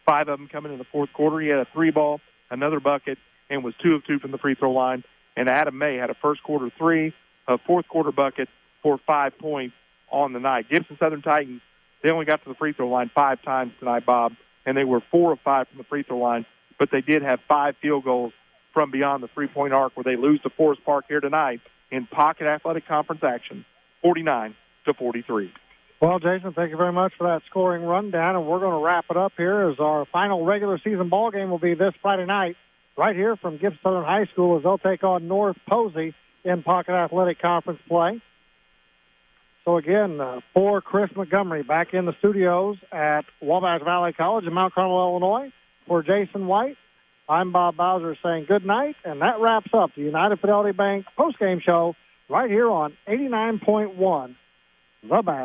5 of them coming in the fourth quarter. He had a 3-ball, another bucket, and was 2 of 2 from the free throw line. And Adam May had a first quarter 3, a fourth quarter bucket for 5 points on the night. Gibson Southern Titans, they only got to the free throw line 5 times tonight, Bob, and they were 4 of 5 from the free throw line, but they did have 5 field goals from beyond the three-point arc where they lose to Forest Park here tonight in Pocket Athletic Conference action, 49-43. Well, Jason, thank you very much for that scoring rundown, and we're going to wrap it up here as our final regular season ball game will be this Friday night right here from Gibson Southern High School as they'll take on North Posey in Pocket Athletic Conference play. So, again, for Chris Montgomery back in the studios at Wabash Valley College in Mount Carmel, Illinois, for Jason White, I'm Bob Bowser saying good night, and that wraps up the United Fidelity Bank postgame show right here on 89.1 The Bash.